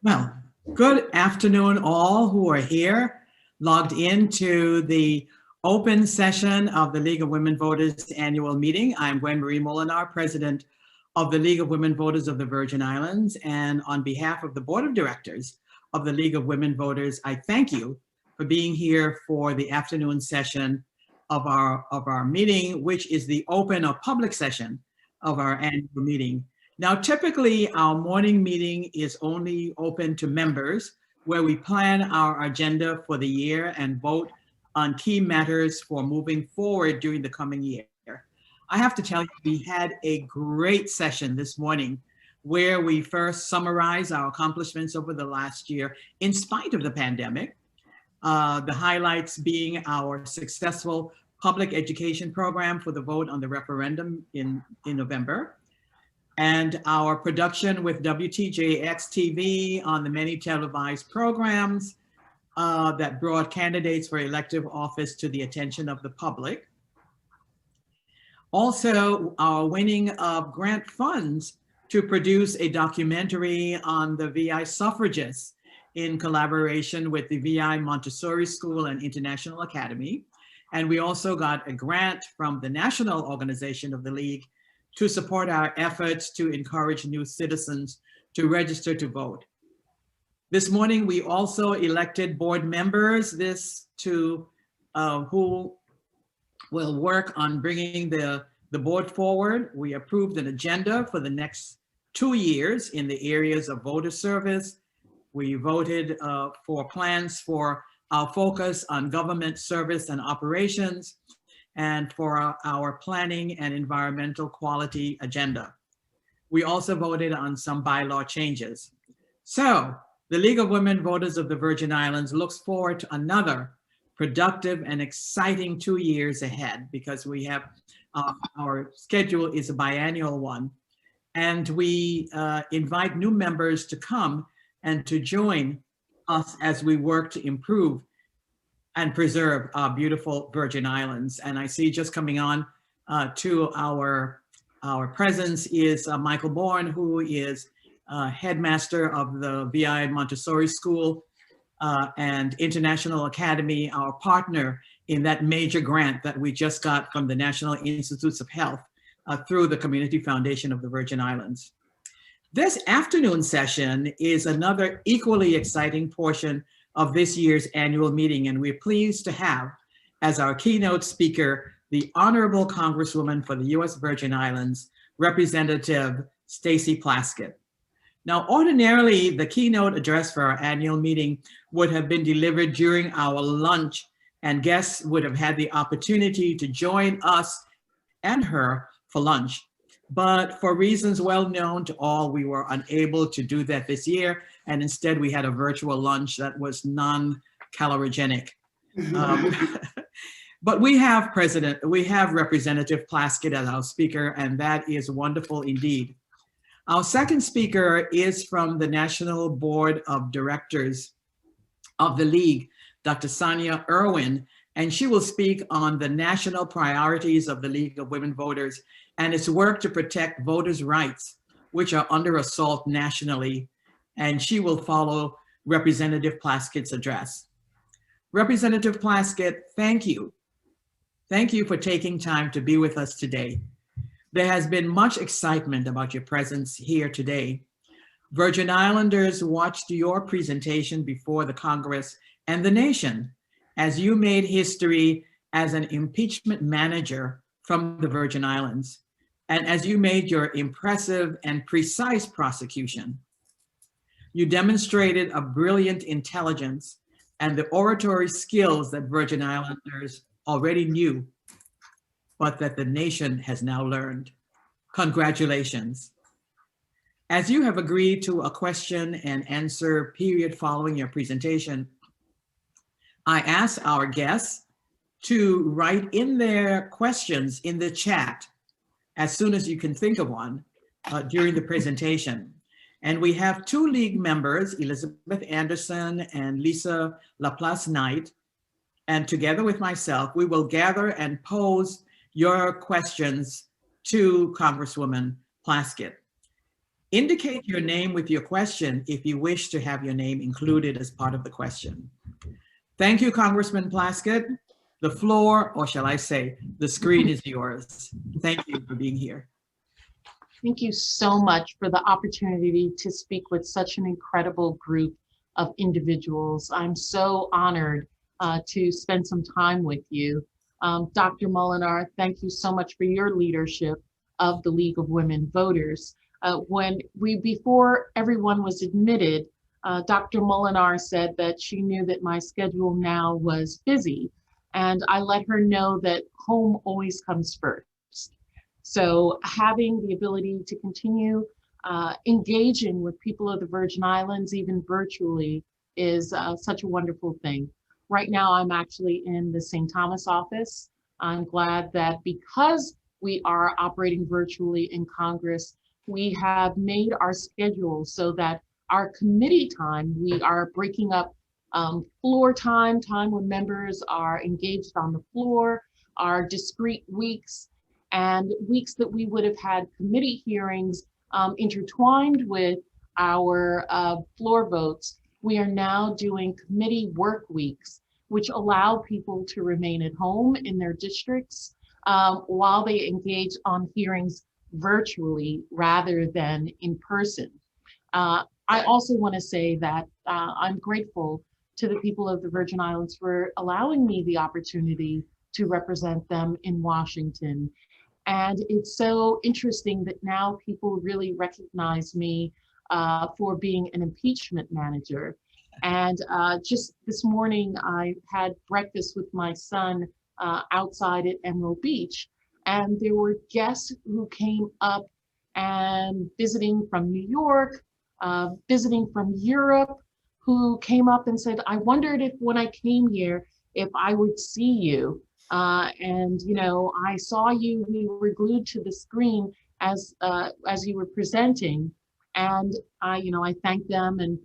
Well, good afternoon, all who are here, logged into the open session of the League of Women Voters annual meeting. I'm Gwen Marie Molinar, President of the League of Women Voters of the Virgin Islands. And on behalf of the Board of Directors of the League of Women Voters, I thank you for being here for the afternoon session of our meeting, which is the open or public session of our annual meeting. Now, typically our morning meeting is only open to members where we plan our agenda for the year and vote on key matters for moving forward during the coming year. I have to tell you, we had a great session this morning where we first summarize our accomplishments over the last year in spite of the pandemic. The highlights being our successful public education program for the vote on the referendum in November, and our production with WTJX TV on the many televised programs that brought candidates for elective office to the attention of the public. Also, our winning of grant funds to produce a documentary on the VI suffragists in collaboration with the VI Montessori School and International Academy. And we also got a grant from the National Organization of the League to support our efforts to encourage new citizens to register to vote. This morning, we also elected board members who will work on bringing the board forward. We approved an agenda for the next 2 years in the areas of voter service. We voted for plans for our focus on government service and operations, and for our planning and environmental quality agenda. We also voted on some bylaw changes. So the League of Women Voters of the Virgin Islands looks forward to another productive and exciting 2 years ahead, because we have our schedule is a biannual one. And we invite new members to come and to join us as we work to improve and preserve our beautiful Virgin Islands. And I see just coming on to our presence is Michael Bourne, who is headmaster of the VI Montessori School and International Academy, our partner in that major grant that we just got from the National Institutes of Health through the Community Foundation of the Virgin Islands. This afternoon session is another equally exciting portion of this year's annual meeting, and we're pleased to have as our keynote speaker the Honorable Congresswoman for the U.S. Virgin Islands, Representative Stacey Plasket. Now, ordinarily, the keynote address for our annual meeting would have been delivered during our lunch, and guests would have had the opportunity to join us and her for lunch. But for reasons well known to all, we were unable to do that this year. And instead we had a virtual lunch that was non-calorigenic. But we have Representative Plasket as our speaker, and that is wonderful indeed. Our second speaker is from the National Board of Directors of the League, Dr. Sania Irwin, and she will speak on the national priorities of the League of Women Voters and its work to protect voters' rights, which are under assault nationally. And she will follow Representative Plasket's address. Representative Plasket, thank you. Thank you for taking time to be with us today. There has been much excitement about your presence here today. Virgin Islanders watched your presentation before the Congress and the nation as you made history as an impeachment manager from the Virgin Islands, and as you made your impressive and precise prosecution. You demonstrated a brilliant intelligence and the oratory skills that Virgin Islanders already knew, but that the nation has now learned. Congratulations. As you have agreed to a question and answer period following your presentation, I ask our guests to write in their questions in the chat as soon as you can think of one during the presentation. And we have 2 League members, Elizabeth Anderson and Lisa Laplace Knight, and together with myself, we will gather and pose your questions to Congresswoman Plasket. Indicate your name with your question if you wish to have your name included as part of the question. Thank you, Congressman Plasket. The floor, or shall I say, the screen is yours. Thank you for being here. Thank you so much for the opportunity to speak with such an incredible group of individuals. I'm so honored to spend some time with you. Dr. Molinar, thank you so much for your leadership of the League of Women Voters. Before everyone was admitted, Dr. Molinar said that she knew that my schedule now was busy, and I let her know that home always comes first. So having the ability to continue engaging with people of the Virgin Islands, even virtually, is such a wonderful thing. Right now, I'm actually in the St. Thomas office. I'm glad that because we are operating virtually in Congress, we have made our schedule so that our committee time, we are breaking up floor time when members are engaged on the floor, our discrete weeks, and weeks that we would have had committee hearings intertwined with our floor votes. We are now doing committee work weeks, which allow people to remain at home in their districts while they engage on hearings virtually rather than in person. I also want to say that I'm grateful to the people of the Virgin Islands for allowing me the opportunity to represent them in Washington. And it's so interesting that now people really recognize me for being an impeachment manager. And just this morning, I had breakfast with my son outside at Emerald Beach, and there were guests who came up and visiting from New York, visiting from Europe, who came up and said, I wondered if when I came here, if I would see you. And you know, I saw you, we were glued to the screen as you were presenting. And I thanked them and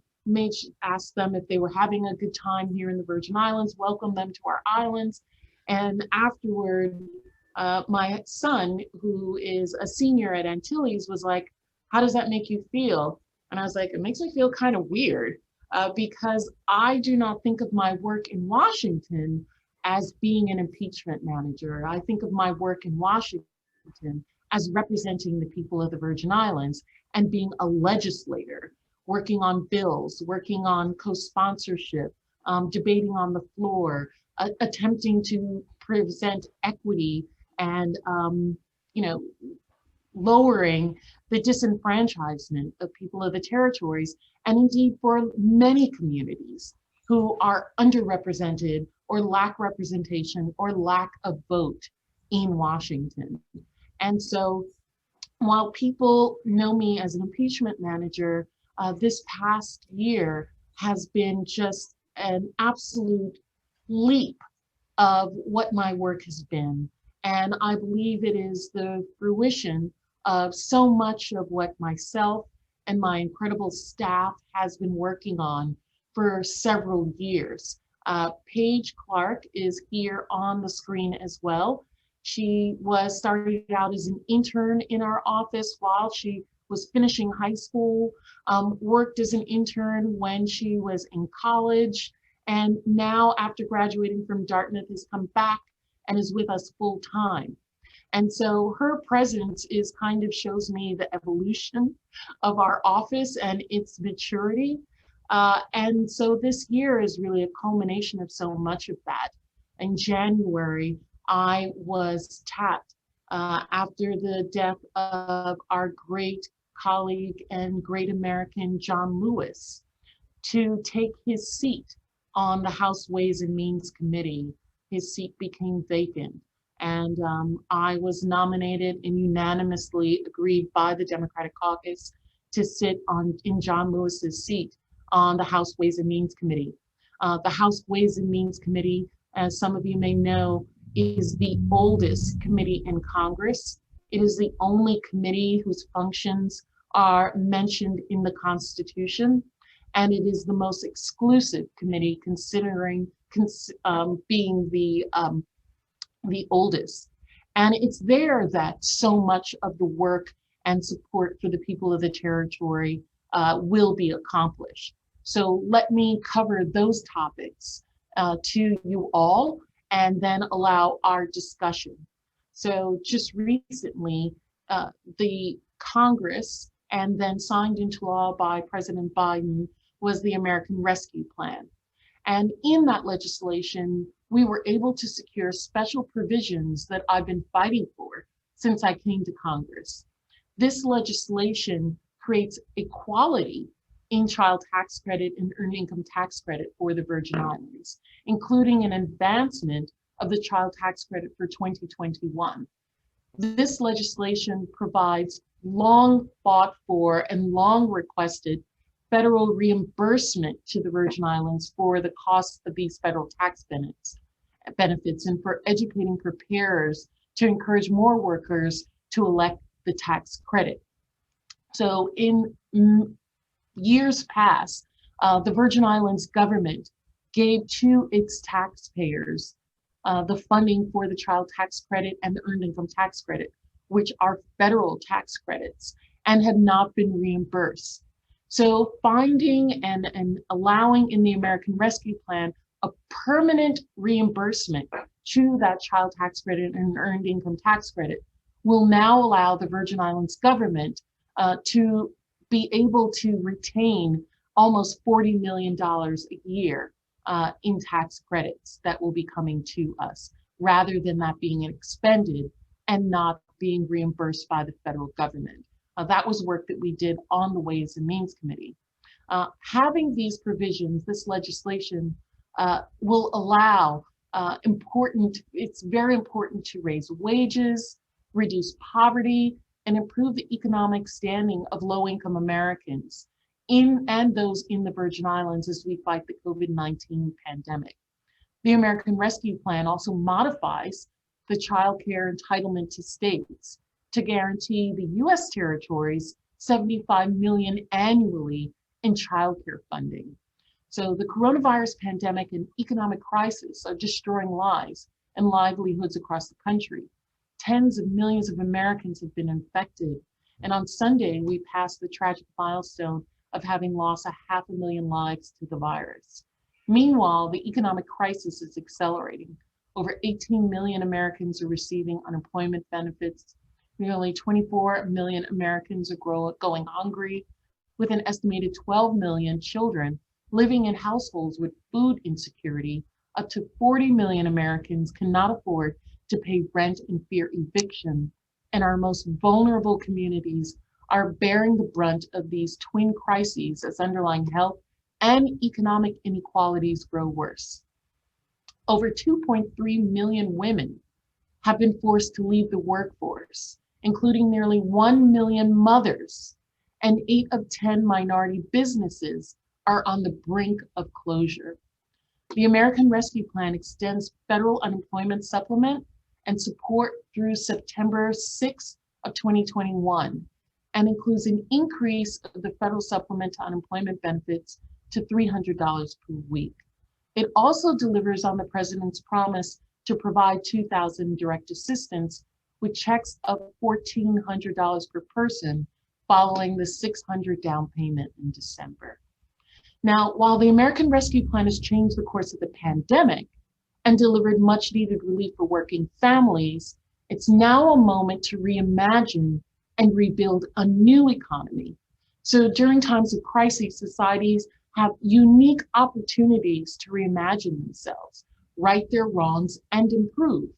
asked them if they were having a good time here in the Virgin Islands, welcome them to our islands. And afterward, my son, who is a senior at Antilles, was like, how does that make you feel? And I was like, it makes me feel kind of weird because I do not think of my work in Washington as being an impeachment manager. I think of my work in Washington as representing the people of the Virgin Islands and being a legislator, working on bills, working on co-sponsorship, debating on the floor, attempting to present equity and, lowering the disenfranchisement of people of the territories, and indeed for many communities who are underrepresented or lack representation or lack a vote in Washington. And so while people know me as an impeachment manager, this past year has been just an absolute leap of what my work has been. And I believe it is the fruition of so much of what myself and my incredible staff has been working on for several years. Paige Clark is here on the screen as well. She started out as an intern in our office while she was finishing high school, worked as an intern when she was in college, and now after graduating from Dartmouth has come back and is with us full time. And so her presence shows me the evolution of our office and its maturity. And so this year is really a culmination of so much of that. In January, I was tapped after the death of our great colleague and great American, John Lewis, to take his seat on the House Ways and Means Committee. His seat became vacant. And I was nominated and unanimously agreed by the Democratic caucus to sit in John Lewis's seat on the House Ways and Means Committee. The House Ways and Means Committee, as some of you may know, is the oldest committee in Congress. It is the only committee whose functions are mentioned in the Constitution, and it is the most exclusive committee considering being the oldest. And it's there that so much of the work and support for the people of the territory will be accomplished. So let me cover those topics to you all and then allow our discussion. So just recently, the Congress and then signed into law by President Biden was the American Rescue Plan. And in that legislation, we were able to secure special provisions that I've been fighting for since I came to Congress. This legislation creates equality in child tax credit and earned income tax credit for the Virgin Islands, including an advancement of the child tax credit for 2021. This legislation provides long fought for and long requested federal reimbursement to the Virgin Islands for the costs of these federal tax benefits and for educating preparers to encourage more workers to elect the tax credit. So in years past, the Virgin Islands government gave to its taxpayers the funding for the child tax credit and the earned income tax credit, which are federal tax credits and have not been reimbursed. So finding and allowing in the American Rescue Plan a permanent reimbursement to that child tax credit and earned income tax credit will now allow the Virgin Islands government to be able to retain almost $40 million a year in tax credits that will be coming to us, rather than that being expended and not being reimbursed by the federal government. That was work that we did on the Ways and Means Committee. Having these provisions, this legislation will allow it's very important to raise wages, reduce poverty, and improve the economic standing of low-income Americans and those in the Virgin Islands as we fight the COVID-19 pandemic. The American Rescue Plan also modifies the child care entitlement to states to guarantee the U.S. territories $75 million annually in child care funding. So the coronavirus pandemic and economic crisis are destroying lives and livelihoods across the country. Tens of millions of Americans have been infected. And on Sunday, we passed the tragic milestone of having lost 500,000 lives to the virus. Meanwhile, the economic crisis is accelerating. Over 18 million Americans are receiving unemployment benefits. Nearly 24 million Americans are going hungry, with an estimated 12 million children living in households with food insecurity. Up to 40 million Americans cannot afford to pay rent and fear eviction. And our most vulnerable communities are bearing the brunt of these twin crises as underlying health and economic inequalities grow worse. Over 2.3 million women have been forced to leave the workforce, including nearly 1 million mothers, and 8 of 10 minority businesses are on the brink of closure. The American Rescue Plan extends federal unemployment supplement and support through September 6 of 2021, and includes an increase of the federal supplement to unemployment benefits to $300 per week. It also delivers on the president's promise to provide 2,000 direct assistance with checks of $1,400 per person following the $600 down payment in December. Now, while the American Rescue Plan has changed the course of the pandemic and delivered much needed relief for working families, it's now a moment to reimagine and rebuild a new economy. So during times of crisis, societies have unique opportunities to reimagine themselves, right their wrongs, and improve.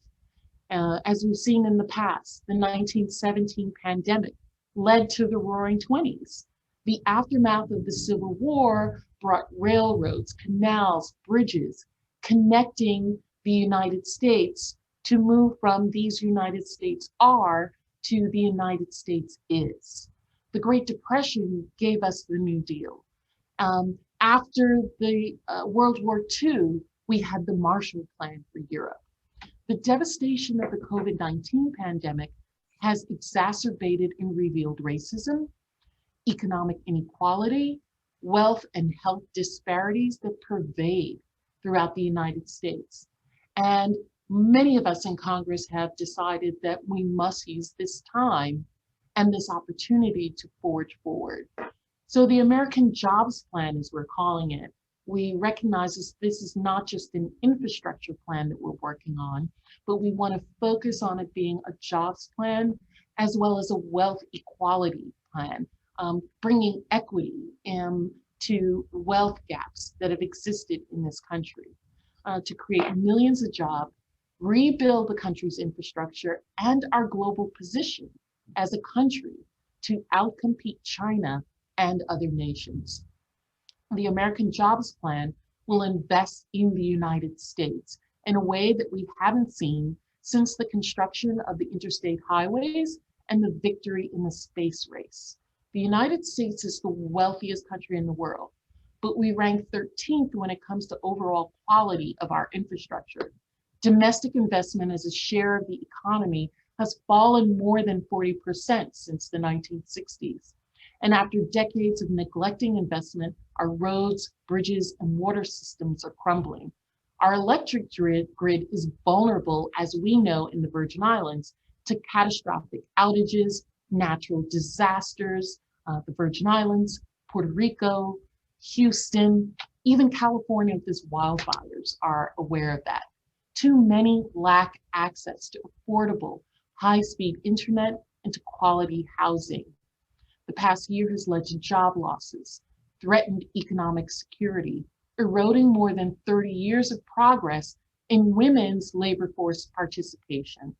As we've seen in the past, the 1917 pandemic led to the Roaring Twenties. The aftermath of the Civil War brought railroads, canals, bridges, connecting the United States to move from these United States are to the United States is. The Great Depression gave us the New Deal. After the World War II, we had the Marshall Plan for Europe. The devastation of the COVID-19 pandemic has exacerbated and revealed racism, economic inequality, wealth and health disparities that pervade throughout the United States. And many of us in Congress have decided that we must use this time and this opportunity to forge forward. So the American Jobs Plan, as we're calling it, we recognize this is not just an infrastructure plan that we're working on, but we want to focus on it being a jobs plan as well as a wealth equality plan, bringing equity to wealth gaps that have existed in this country, to create millions of jobs, rebuild the country's infrastructure and our global position as a country to outcompete China and other nations. The American Jobs Plan will invest in the United States in a way that we haven't seen since the construction of the interstate highways and the victory in the space race. The United States is the wealthiest country in the world, but we rank 13th when it comes to overall quality of our infrastructure. Domestic investment as a share of the economy has fallen more than 40% since the 1960s. And after decades of neglecting investment, our roads, bridges, and water systems are crumbling. Our electric grid is vulnerable, as we know in the Virgin Islands, to catastrophic outages, natural disasters, the Virgin Islands, Puerto Rico, Houston, even California with its wildfires are aware of that. Too many lack access to affordable, high-speed internet and to quality housing. The past year has led to job losses, threatened economic security, eroding more than 30 years of progress in women's labor force participation.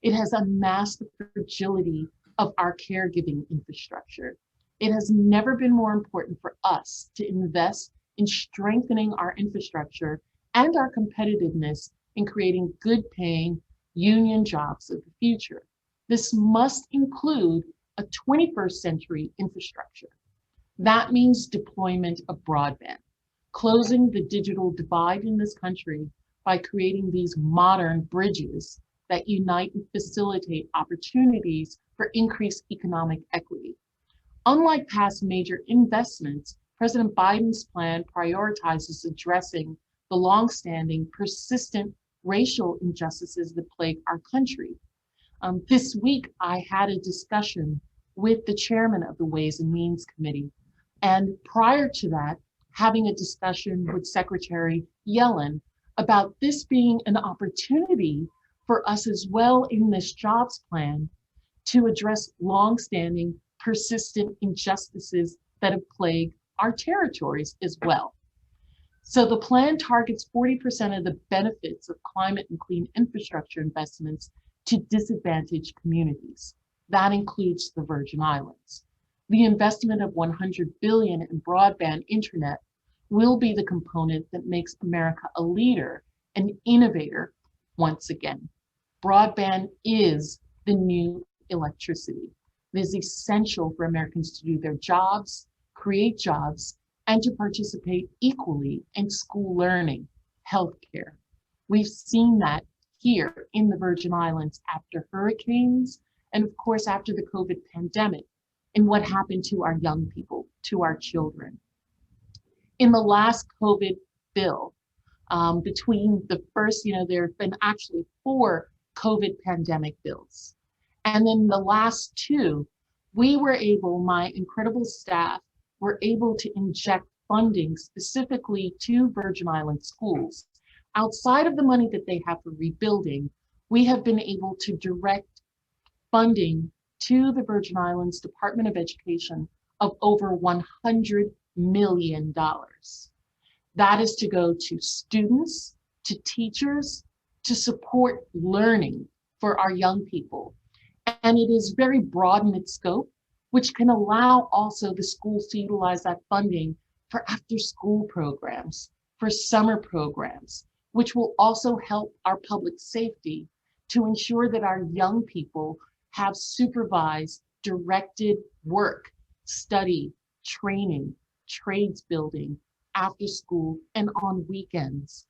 It has unmasked the fragility of our caregiving infrastructure. It has never been more important for us to invest in strengthening our infrastructure and our competitiveness in creating good-paying union jobs of the future. This must include a 21st century infrastructure. That means deployment of broadband, closing the digital divide in this country by creating these modern bridges that unite and facilitate opportunities for increased economic equity. Unlike past major investments, President Biden's plan prioritizes addressing the longstanding, persistent racial injustices that plague our country. This week, I had a discussion with the chairman of the Ways and Means Committee. And prior to that, having a discussion with Secretary Yellen about this being an opportunity for us as well in this jobs plan to address longstanding, persistent injustices that have plagued our territories as well. So the plan targets 40% of the benefits of climate and clean infrastructure investments to disadvantaged communities. That includes the Virgin Islands. The investment of $100 billion in broadband internet will be the component that makes America a leader, an innovator once again. Broadband is the new electricity. It is essential for Americans to do their jobs, create jobs, and to participate equally in school learning, healthcare. We've seen that here in the Virgin Islands after hurricanes, and of course after the COVID pandemic, and what happened to our young people, to our children. In the last COVID bill, between the first, there have been actually 4 COVID pandemic bills. And then the last 2, we were able, my incredible staff, were able to inject funding specifically to Virgin Island schools. Outside of the money that they have for rebuilding, we have been able to direct funding to the Virgin Islands Department of Education of over $100 million. That is to go to students, to teachers, to support learning for our young people. And it is very broad in its scope, which can allow also the schools to utilize that funding for after-school programs, for summer programs, which will also help our public safety to ensure that our young people have supervised, directed work, study, training, trades building, after school, and on weekends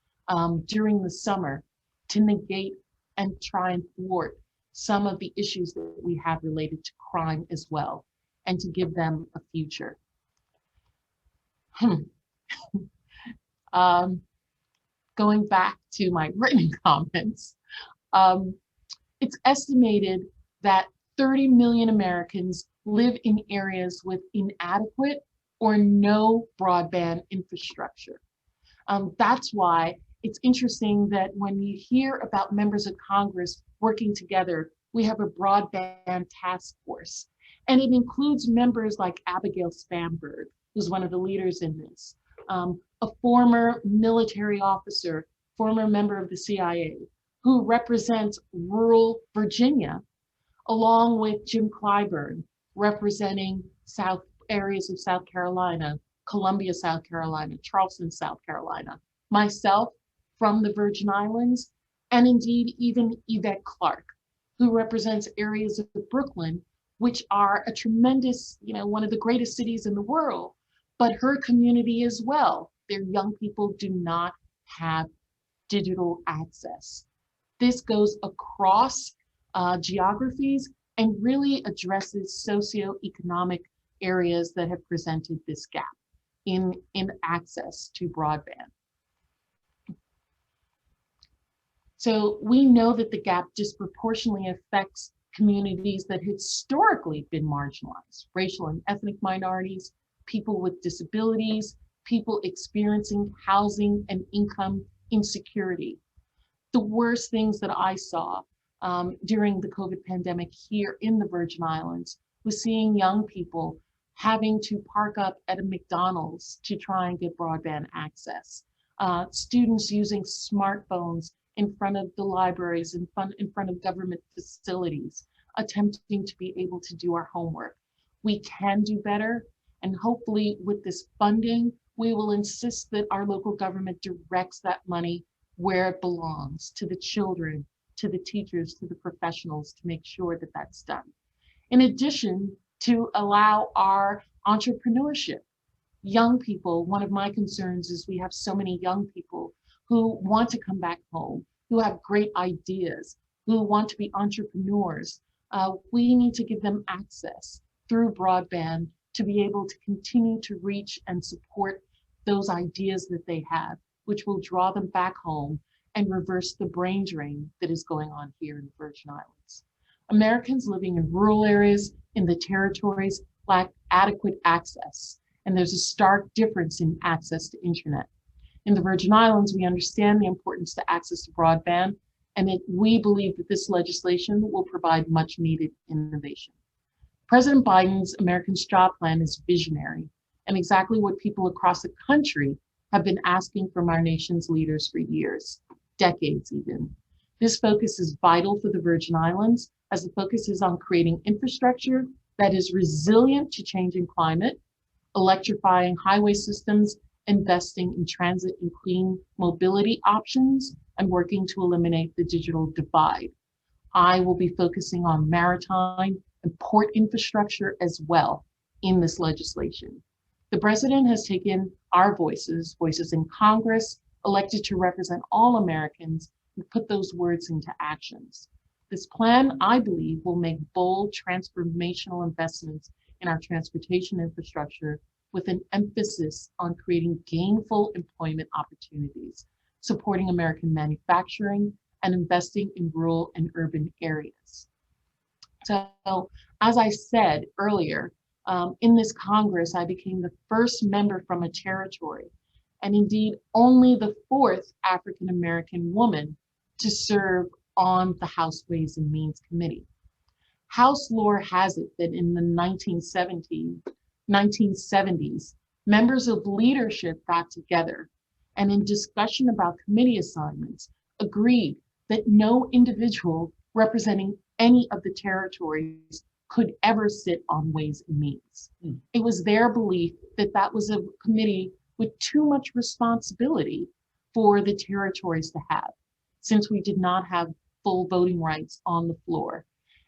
during the summer to negate and try and thwart some of the issues that we have related to crime as well, and to give them a future. Going back to my written comments, it's estimated that 30 million Americans live in areas with inadequate or no broadband infrastructure. That's why it's interesting that when you hear about members of Congress working together, we have a broadband task force. And it includes members like Abigail Spanberg, who's one of the leaders in this, a former military officer, former member of the CIA, who represents rural Virginia, along with Jim Clyburn, representing South areas of South Carolina, Columbia, South Carolina, Charleston, South Carolina, myself from the Virgin Islands, and indeed even Yvette Clarke, who represents areas of Brooklyn, which are a tremendous, one of the greatest cities in the world, but her community as well. Their young people do not have digital access. This goes across geographies and really addresses socioeconomic areas that have presented this gap in access to broadband. So we know that the gap disproportionately affects communities that historically been marginalized, racial and ethnic minorities, people with disabilities, people experiencing housing and income insecurity. The worst things that I saw during the COVID pandemic here in the Virgin Islands was seeing young people having to park up at a McDonald's to try and get broadband access. Students using smartphones in front of the libraries, in front of government facilities, attempting to be able to do our homework. We can do better, and hopefully with this funding, we will insist that our local government directs that money where it belongs, to the children, to the teachers, to the professionals, to make sure that that's done. In addition, to allow our entrepreneurship. Young people, one of my concerns is we have so many young people who want to come back home, who have great ideas, who want to be entrepreneurs. We need to give them access through broadband to be able to continue to reach and support those ideas that they have, which will draw them back home and reverse the brain drain that is going on here in the Virgin Islands. Americans living in rural areas in the territories lack adequate access, and there's a stark difference in access to internet. In the Virgin Islands, we understand the importance to access to broadband, and we believe that this legislation will provide much needed innovation. President Biden's Americans Job Plan is visionary and exactly what people across the country have been asking from our nation's leaders for years, decades even. This focus is vital for the Virgin Islands, as the focus is on creating infrastructure that is resilient to changing climate, electrifying highway systems, investing in transit and clean mobility options, and working to eliminate the digital divide. I will be focusing on maritime and port infrastructure as well in this legislation. The president has taken our voices in Congress, elected to represent all Americans, and put those words into actions. This plan, I believe, will make bold transformational investments in our transportation infrastructure with an emphasis on creating gainful employment opportunities, supporting American manufacturing, and investing in rural and urban areas. So, as I said earlier, in this Congress, I became the first member from a territory, and indeed only the fourth African-American woman to serve on the House Ways and Means Committee. House lore has it that in the 1970s, members of leadership got together and in discussion about committee assignments, agreed that no individual representing any of the territories could ever sit on Ways and Means. It was their belief that that was a committee with too much responsibility for the territories to have, since we did not have full voting rights on the floor.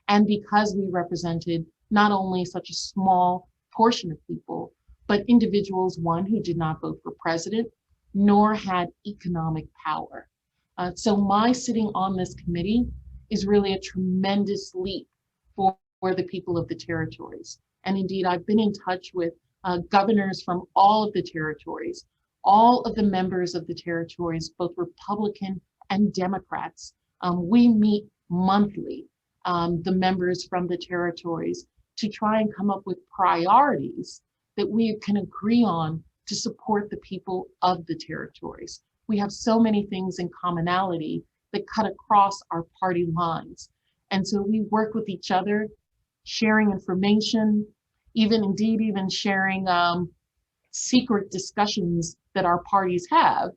And because we represented not only such a small portion of people, but individuals, one, who did not vote for president, nor had economic power. So my sitting on this committee is really a tremendous leap for the people of the territories. And indeed, I've been in touch with governors from all of the territories, all of the members of the territories, both Republican and Democrats. We meet monthly the members from the territories to try and come up with priorities that we can agree on to support the people of the territories. We have so many things in commonality that cut across our party lines. And so we work with each other, sharing information, even sharing secret discussions that our parties have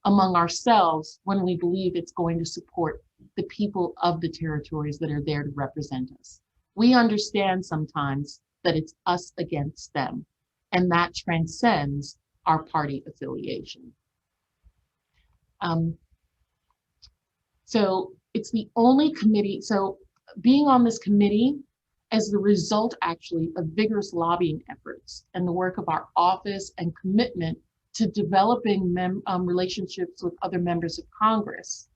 among ourselves when we believe it's going to support the people of the territories that are there to represent us. We understand sometimes that it's us against them, and that transcends our party affiliation. So it's the only committee, so being on this committee as the result actually of vigorous lobbying efforts and the work of our office and commitment to developing relationships with other members of Congress.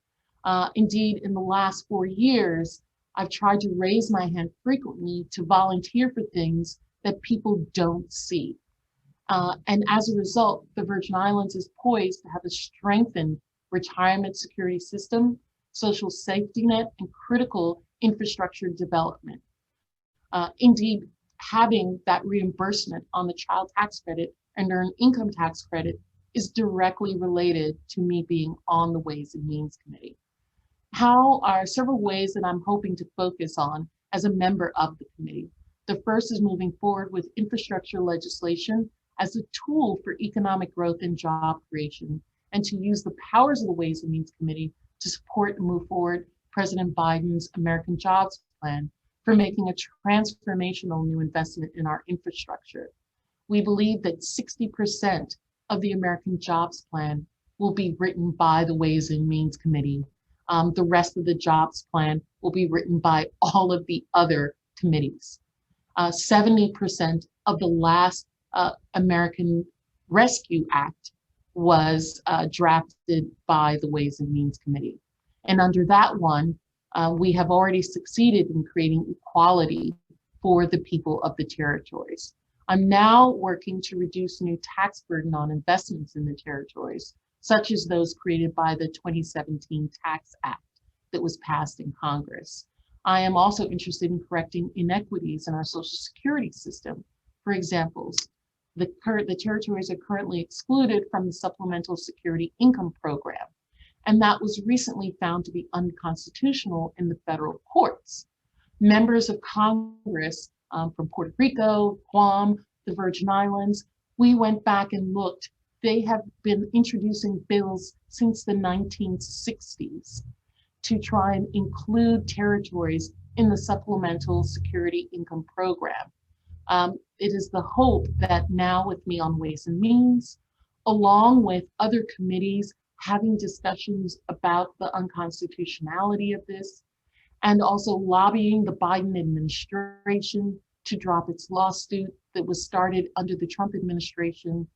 Indeed, in the last 4 years, I've tried to raise my hand frequently to volunteer for things that people don't see. And as a result, the Virgin Islands is poised to have a strengthened retirement security system, social safety net, and critical infrastructure development. Indeed, having that reimbursement on the child tax credit and earned income tax credit is directly related to me being on the Ways and Means Committee. How are several ways that I'm hoping to focus on as a member of the committee? The first is moving forward with infrastructure legislation as a tool for economic growth and job creation, and to use the powers of the Ways and Means Committee to support and move forward President Biden's American Jobs Plan for making a transformational new investment in our infrastructure. We believe that 60% of the American Jobs Plan will be written by the Ways and Means Committee. The rest of the Jobs Plan will be written by all of the other committees. 70% of the last American Rescue Act was drafted by the Ways and Means Committee. And under that one, we have already succeeded in creating equality for the people of the territories. I'm now working to reduce new tax burden on investments in the territories, such as those created by the 2017 Tax Act that was passed in Congress. I am also interested in correcting inequities in our Social Security system. For example, the territories are currently excluded from the Supplemental Security Income Program, and that was recently found to be unconstitutional in the federal courts. Members of Congress from Puerto Rico, Guam, the Virgin Islands, we went back and looked. They have been introducing bills since the 1960s to try and include territories in the Supplemental Security Income Program. It is the hope that now with me on Ways and Means, along with other committees having discussions about the unconstitutionality of this, and also lobbying the Biden administration to drop its lawsuit that was started under the Trump administration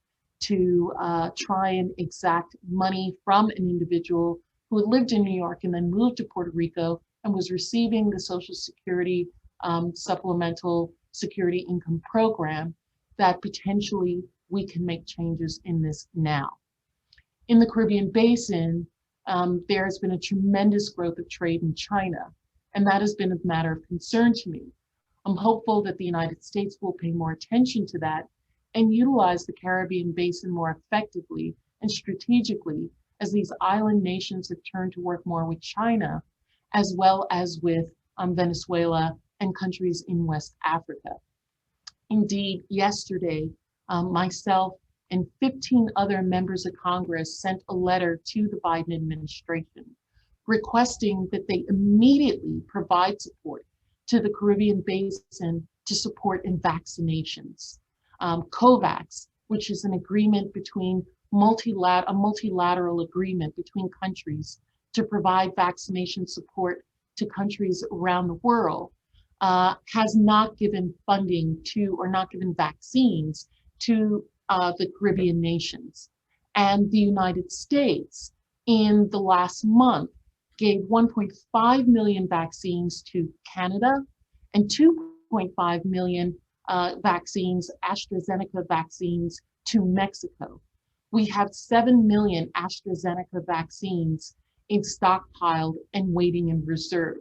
to try and exact money from an individual who had lived in New York and then moved to Puerto Rico and was receiving the Social Security Supplemental Security Income Program, that potentially we can make changes in this now. In the Caribbean Basin, there has been a tremendous growth of trade in China, and that has been a matter of concern to me. I'm hopeful that the United States will pay more attention to that and utilize the Caribbean Basin more effectively and strategically as these island nations have turned to work more with China, as well as with Venezuela and countries in West Africa. Indeed, yesterday, myself and 15 other members of Congress sent a letter to the Biden administration requesting that they immediately provide support to the Caribbean Basin to support in vaccinations. COVAX, which is an agreement between a multilateral agreement between countries to provide vaccination support to countries around the world, has not given funding to, or not given vaccines to the Caribbean nations. And the United States in the last month gave 1.5 million vaccines to Canada and 2.5 million vaccines, AstraZeneca vaccines, to Mexico. We have 7 million AstraZeneca vaccines in stockpiled and waiting in reserve.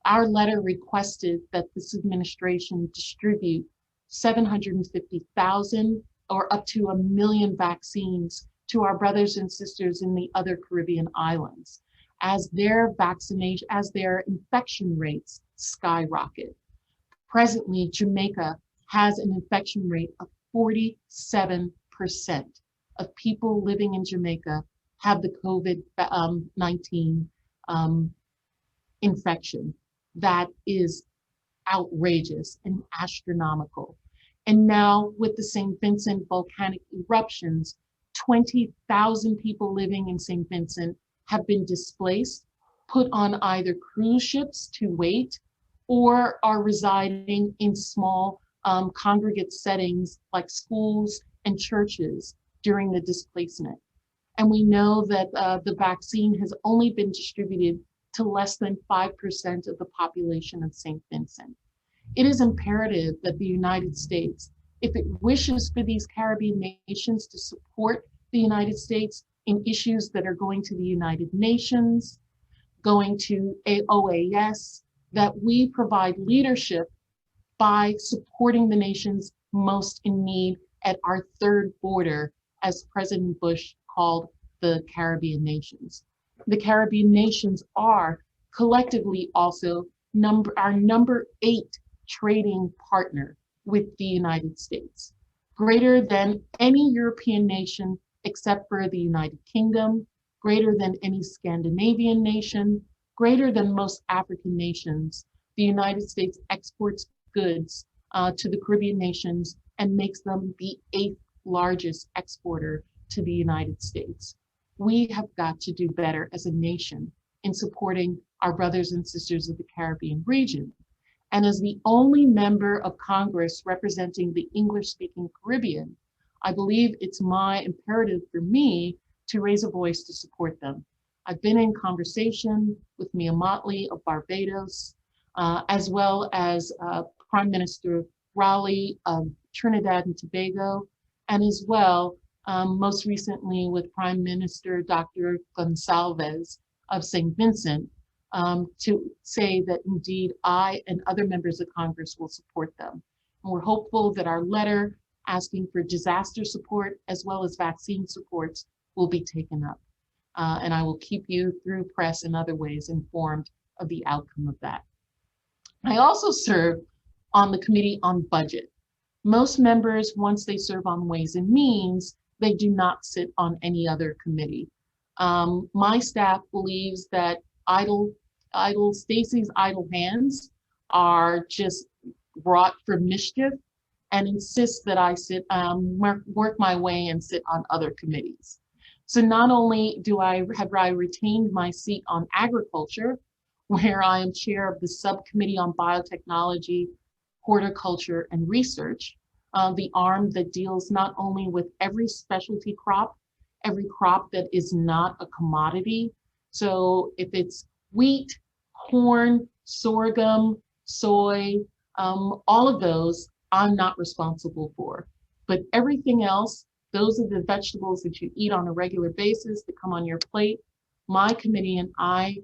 Our letter requested that this administration distribute 750,000 or up to 1 million vaccines to our brothers and sisters in the other Caribbean islands as their infection rates skyrocket. Presently, Jamaica has an infection rate of 47% of people living in Jamaica have the COVID-19 infection. That is outrageous and astronomical. And now with the St. Vincent volcanic eruptions, 20,000 people living in St. Vincent have been displaced, put on either cruise ships to wait, or are residing in small congregate settings like schools and churches during the displacement. And we know that the vaccine has only been distributed to less than 5% of the population of St. Vincent. It is imperative that the United States, if it wishes for these Caribbean nations to support the United States in issues that are going to the United Nations, going to OAS, that we provide leadership by supporting the nations most in need at our third border, as President Bush called the Caribbean nations. The Caribbean nations are collectively also our number 8 trading partner with the United States, greater than any European nation except for the United Kingdom, greater than any Scandinavian nation, greater than most African nations. The United States exports goods to the Caribbean nations and makes them the 8th largest exporter to the United States. We have got to do better as a nation in supporting our brothers and sisters of the Caribbean region. And as the only member of Congress representing the English-speaking Caribbean, I believe it's my imperative for me to raise a voice to support them. I've been in conversation with Mia Mottley of Barbados, as well as Prime Minister Rowley of Trinidad and Tobago, and as well, most recently with Prime Minister Dr. Gonsalves of St. Vincent, to say that indeed I and other members of Congress will support them. And we're hopeful that our letter asking for disaster support as well as vaccine supports will be taken up. And I will keep you through press and other ways informed of the outcome of that. I also serve on the Committee on Budget. Most members, once they serve on Ways and Means, they do not sit on any other committee. My staff believes that Stacey's idle hands are just brought for mischief and insists that I sit, work my way and sit on other committees. So not only have I retained my seat on agriculture, where I am chair of the subcommittee on biotechnology, horticulture, and research, the arm that deals not only with every specialty crop, every crop that is not a commodity. So if it's wheat, corn, sorghum, soy, all of those I'm not responsible for. But everything else, those are the vegetables that you eat on a regular basis that come on your plate. My committee and I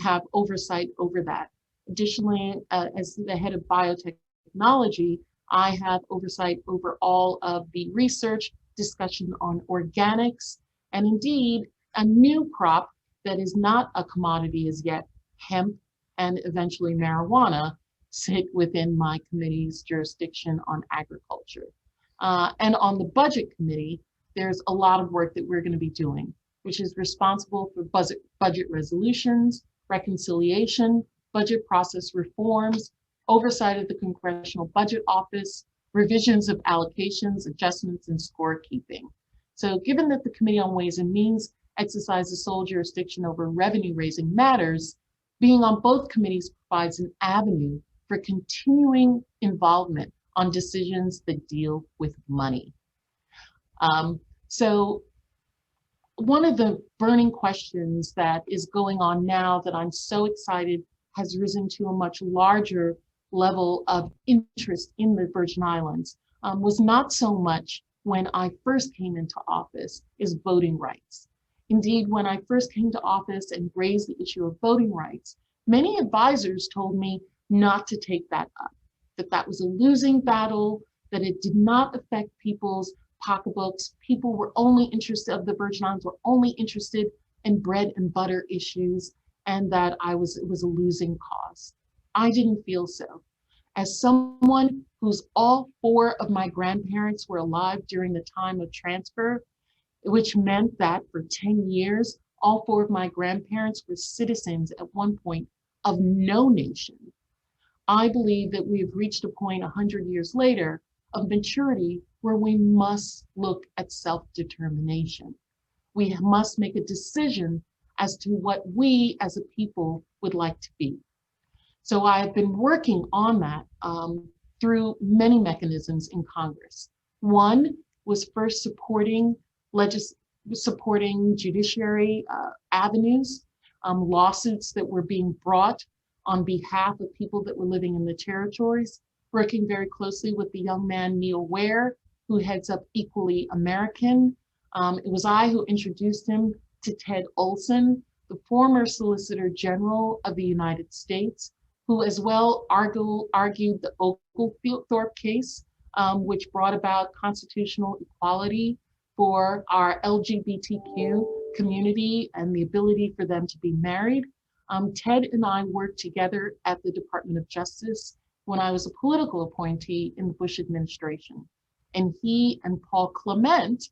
have oversight over that. Additionally, as the head of biotechnology, I have oversight over all of the research, discussion on organics, and indeed a new crop that is not a commodity as yet, hemp and eventually marijuana, sit within my committee's jurisdiction on agriculture. And on the budget committee, there's a lot of work that we're going to be doing, which is responsible for budget resolutions, reconciliation, budget process reforms, oversight of the Congressional Budget Office, revisions of allocations, adjustments, and scorekeeping. So given that the Committee on Ways and Means exercises sole jurisdiction over revenue-raising matters, being on both committees provides an avenue for continuing involvement on decisions that deal with money. So one of the burning questions that is going on now that I'm so excited has risen to a much larger level of interest in the Virgin Islands was not so much when I first came into office is voting rights. Indeed, when I first came to office and raised the issue of voting rights, Many advisors told me not to take that up, that that was a losing battle, that it did not affect people's pocketbooks. People were only interested, of the Virgin Islands were only interested in bread and butter issues, and that it was a losing cause. I didn't feel so. As someone whose all four of my grandparents were alive during the time of transfer, which meant that for 10 years, all four of my grandparents were citizens at one point of no nation. I believe that we have reached a point 100 years later of maturity where we must look at self-determination. We must make a decision as to what we as a people would like to be. So I've been working on that through many mechanisms in Congress. One was first supporting judiciary avenues, lawsuits that were being brought on behalf of people that were living in the territories, working very closely with the young man, Neil Ware, who heads up Equally American. It was I who introduced him to Ted Olson, the former Solicitor General of the United States, who as well argued the Oglethorpe case, which brought about constitutional equality for our LGBTQ community and the ability for them to be married. Ted and I worked together at the Department of Justice when I was a political appointee in the Bush administration. And he and Paul Clement,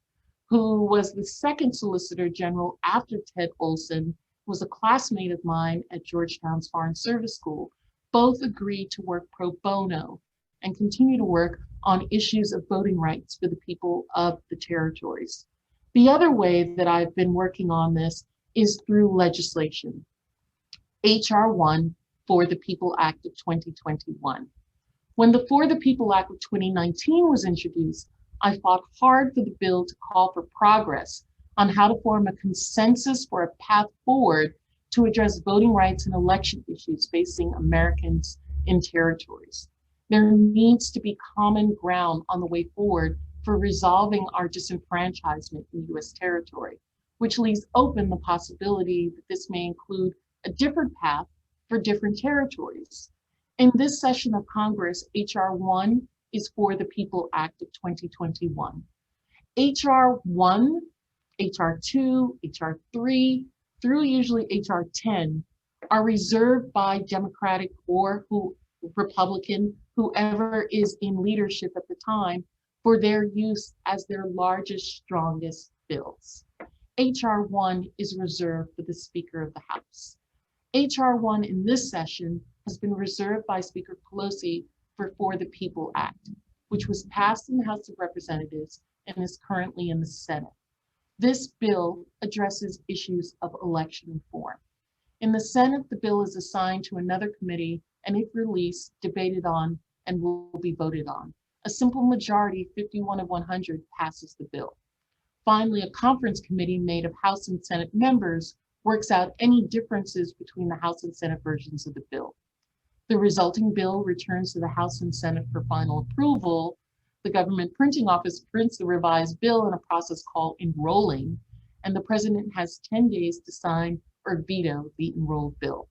who was the second Solicitor General after Ted Olson, was a classmate of mine at Georgetown's Foreign Service School, both agreed to work pro bono and continue to work on issues of voting rights for the people of the territories. The other way that I've been working on this is through legislation. HR 1 For the People Act of 2021. When the For the People Act of 2019 was introduced, I fought hard for the bill to call for progress on how to form a consensus for a path forward to address voting rights and election issues facing Americans in territories. There needs to be common ground on the way forward for resolving our disenfranchisement in U.S. territory, which leaves open the possibility that this may include a different path for different territories. In this session of Congress, HR 1 is For the People Act of 2021. HR 1, HR 2, HR 3, through usually HR 10 are reserved by Democratic or Republican, whoever is in leadership at the time, for their use as their largest, strongest bills. HR 1 is reserved for the Speaker of the House. HR 1 in this session has been reserved by Speaker Pelosi for the People Act, which was passed in the House of Representatives and is currently in the Senate. This bill addresses issues of election reform. In the Senate, the bill is assigned to another committee and if released, debated on, and will be voted on. A simple majority, 51 of 100, passes the bill. Finally, a conference committee made of House and Senate members works out any differences between the House and Senate versions of the bill. The resulting bill returns to the House and Senate for final approval. The government printing office prints the revised bill in a process called enrolling, and the president has 10 days to sign or veto the enrolled bill.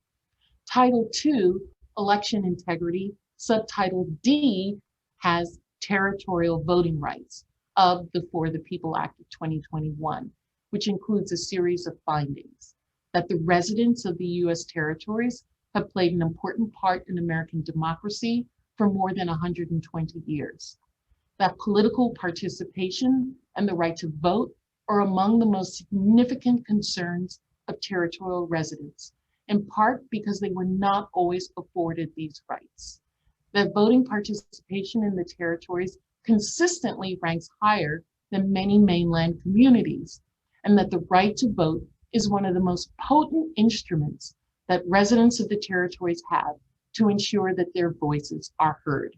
Title II, Election Integrity, Subtitle D has territorial voting rights of the For the People Act of 2021, which includes a series of findings that the residents of the U.S. territories have played an important part in American democracy for more than 120 years. That political participation and the right to vote are among the most significant concerns of territorial residents, in part because they were not always afforded these rights. That voting participation in the territories consistently ranks higher than many mainland communities, and that the right to vote is one of the most potent instruments that residents of the territories have to ensure that their voices are heard.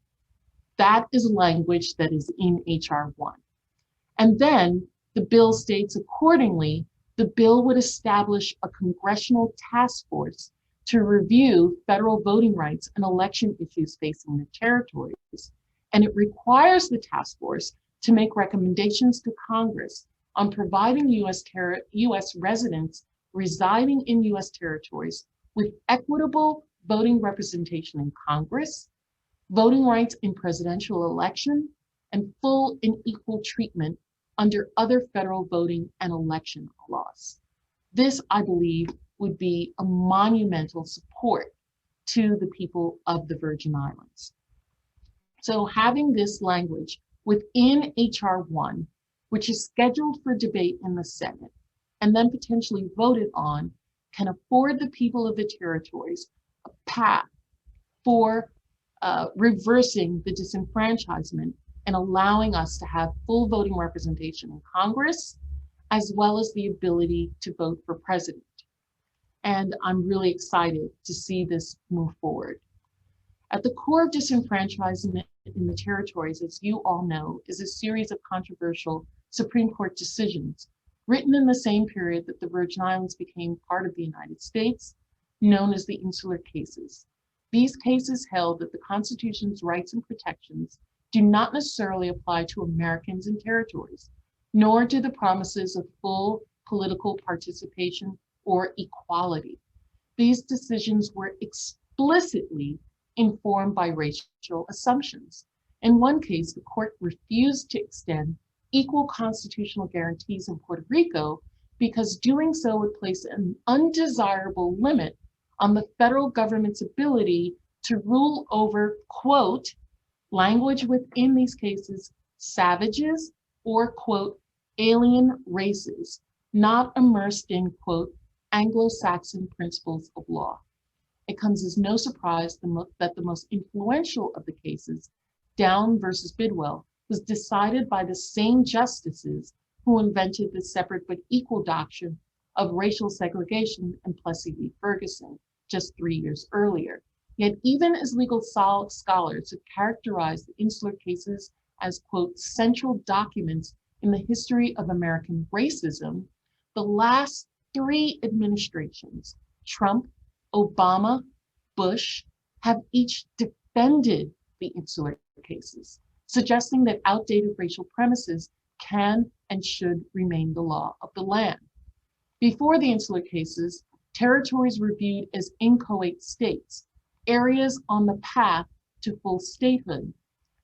That is language that is in HR 1. And then the bill states accordingly, the bill would establish a congressional task force to review federal voting rights and election issues facing the territories. And it requires the task force to make recommendations to Congress on providing U.S. residents residing in U.S. territories with equitable voting representation in Congress, voting rights in presidential election, and full and equal treatment under other federal voting and election laws. This, I believe, would be a monumental support to the people of the Virgin Islands. So having this language within H.R. 1, which is scheduled for debate in the Senate and then potentially voted on, can afford the people of the territories a path for reversing the disenfranchisement and allowing us to have full voting representation in Congress, as well as the ability to vote for president. And I'm really excited to see this move forward. At the core of disenfranchisement in the territories, as you all know, is a series of controversial Supreme Court decisions written in the same period that the Virgin Islands became part of the United States, known as the Insular Cases. These cases held that the Constitution's rights and protections do not necessarily apply to Americans in territories, nor do the promises of full political participation or equality. These decisions were explicitly informed by racial assumptions. In one case, the court refused to extend equal constitutional guarantees in Puerto Rico because doing so would place an undesirable limit on the federal government's ability to rule over, quote, language within these cases, savages or, quote, alien races, not immersed in, quote, Anglo-Saxon principles of law. It comes as no surprise that the most influential of the cases, Down versus Bidwell, was decided by the same justices who invented the separate but equal doctrine of racial segregation in Plessy v. Ferguson just 3 years earlier. Yet even as legal scholars have characterized the Insular Cases as, quote, central documents in the history of American racism, the last 3 administrations, Trump, Obama, Bush, have each defended the Insular Cases, suggesting that outdated racial premises can and should remain the law of the land. Before the Insular Cases, territories were viewed as inchoate states, areas on the path to full statehood.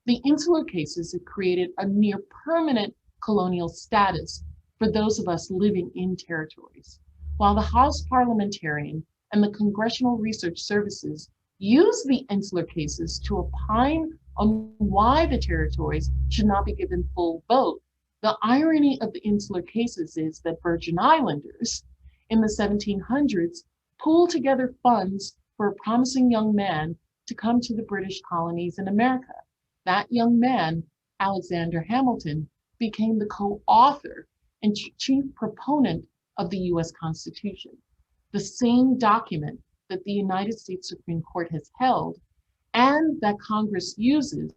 The Insular Cases have created a near permanent colonial status for those of us living in territories. While the House parliamentarian and the Congressional Research Services use the Insular Cases to opine on why the territories should not be given full vote, the irony of the Insular Cases is that Virgin Islanders in the 1700s pooled together funds for a promising young man to come to the British colonies in America. That young man, Alexander Hamilton, became the co-author and chief proponent of the US Constitution, the same document that the United States Supreme Court has held and that Congress uses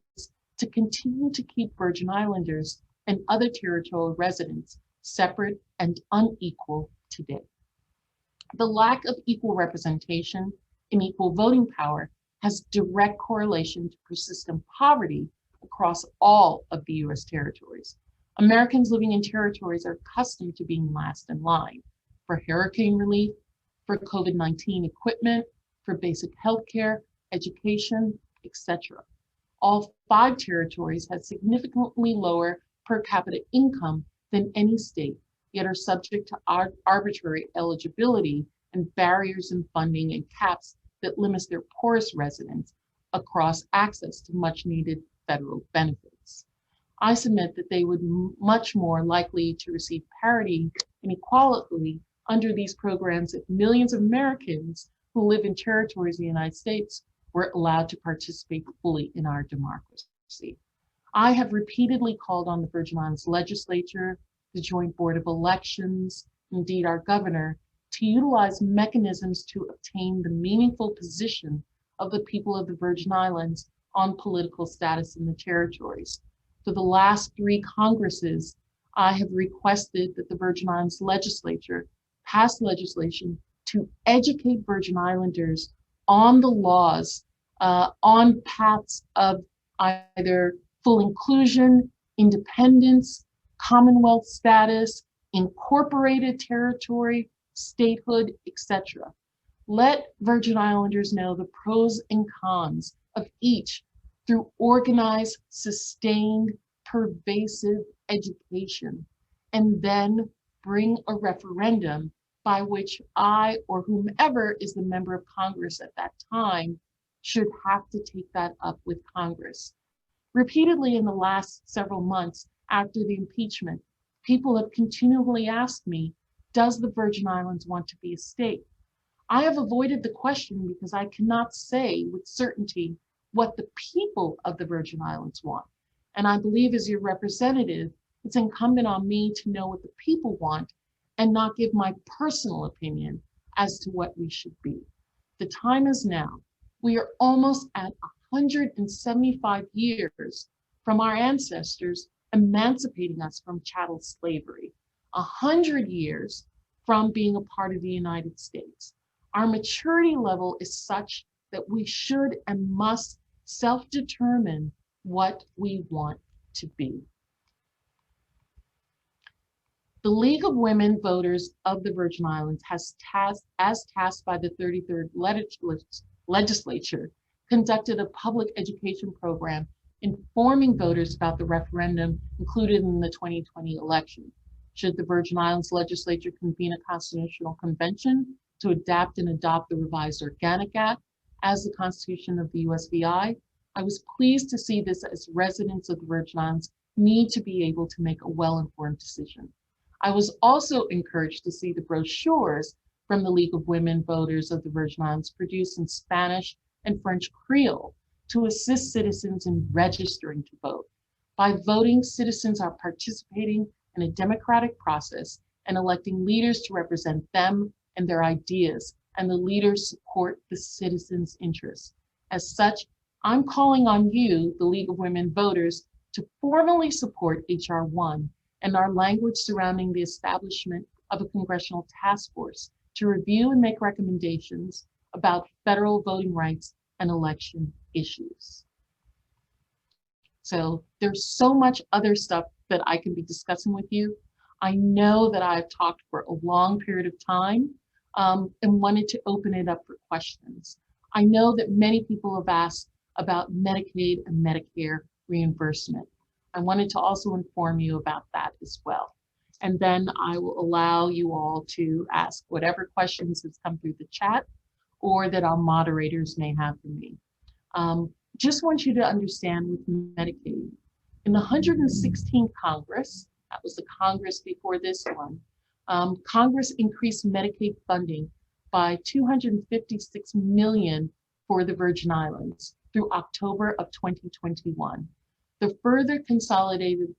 to continue to keep Virgin Islanders and other territorial residents separate and unequal today. The lack of equal representation and equal voting power has direct correlation to persistent poverty across all of the US territories. Americans living in territories are accustomed to being last in line for hurricane relief, for COVID-19 equipment, for basic health care, education, etc. All 5 territories have significantly lower per capita income than any state, yet are subject to arbitrary eligibility and barriers in funding and caps that limits their poorest residents across access to much needed federal benefits. I submit that they would much more likely to receive parity and equality under these programs if millions of Americans who live in territories in the United States were allowed to participate fully in our democracy. I have repeatedly called on the Virgin Islands legislature, the Joint Board of Elections, indeed our governor, to utilize mechanisms to obtain the meaningful position of the people of the Virgin Islands on political status in the territories. For the last 3 Congresses, I have requested that the Virgin Islands legislature pass legislation to educate Virgin Islanders on the laws, on paths of either full inclusion, independence, Commonwealth status, incorporated territory, statehood, etc. Let Virgin Islanders know the pros and cons of each through organized, sustained, pervasive education, and then bring a referendum by which I or whomever is the member of Congress at that time should have to take that up with Congress. Repeatedly in the last several months after the impeachment, people have continually asked me, does the Virgin Islands want to be a state? I have avoided the question because I cannot say with certainty what the people of the Virgin Islands want. And I believe as your representative, it's incumbent on me to know what the people want and not give my personal opinion as to what we should be. The time is now. We are almost at 175 years from our ancestors emancipating us from chattel slavery, 100 years from being a part of the United States. Our maturity level is such that we should and must self-determine what we want to be. The League of Women Voters of the Virgin Islands has tasked by the 33rd Legislature, conducted a public education program informing voters about the referendum included in the 2020 election. Should the Virgin Islands Legislature convene a constitutional convention to adapt and adopt the revised Organic Act as the Constitution of the USVI, I was pleased to see this as residents of the Virgin Islands need to be able to make a well-informed decision. I was also encouraged to see the brochures from the League of Women Voters of the Virgin Islands produced in Spanish and French Creole to assist citizens in registering to vote. By voting, citizens are participating in a democratic process and electing leaders to represent them and their ideas, and the leaders support the citizens' interests. As such, I'm calling on you, the League of Women Voters, to formally support H.R. 1 and our language surrounding the establishment of a congressional task force to review and make recommendations about federal voting rights and election issues. So there's so much other stuff that I can be discussing with you. I know that I've talked for a long period of time and wanted to open it up for questions. I know that many people have asked about Medicaid and Medicare reimbursement. I wanted to also inform you about that as well. And then I will allow you all to ask whatever questions has come through the chat or that our moderators may have for me. Just want you to understand with Medicaid, in the 116th Congress, that was the Congress before this one, Congress increased Medicaid funding by $256 million for the Virgin Islands through October of 2021. The further Consolidated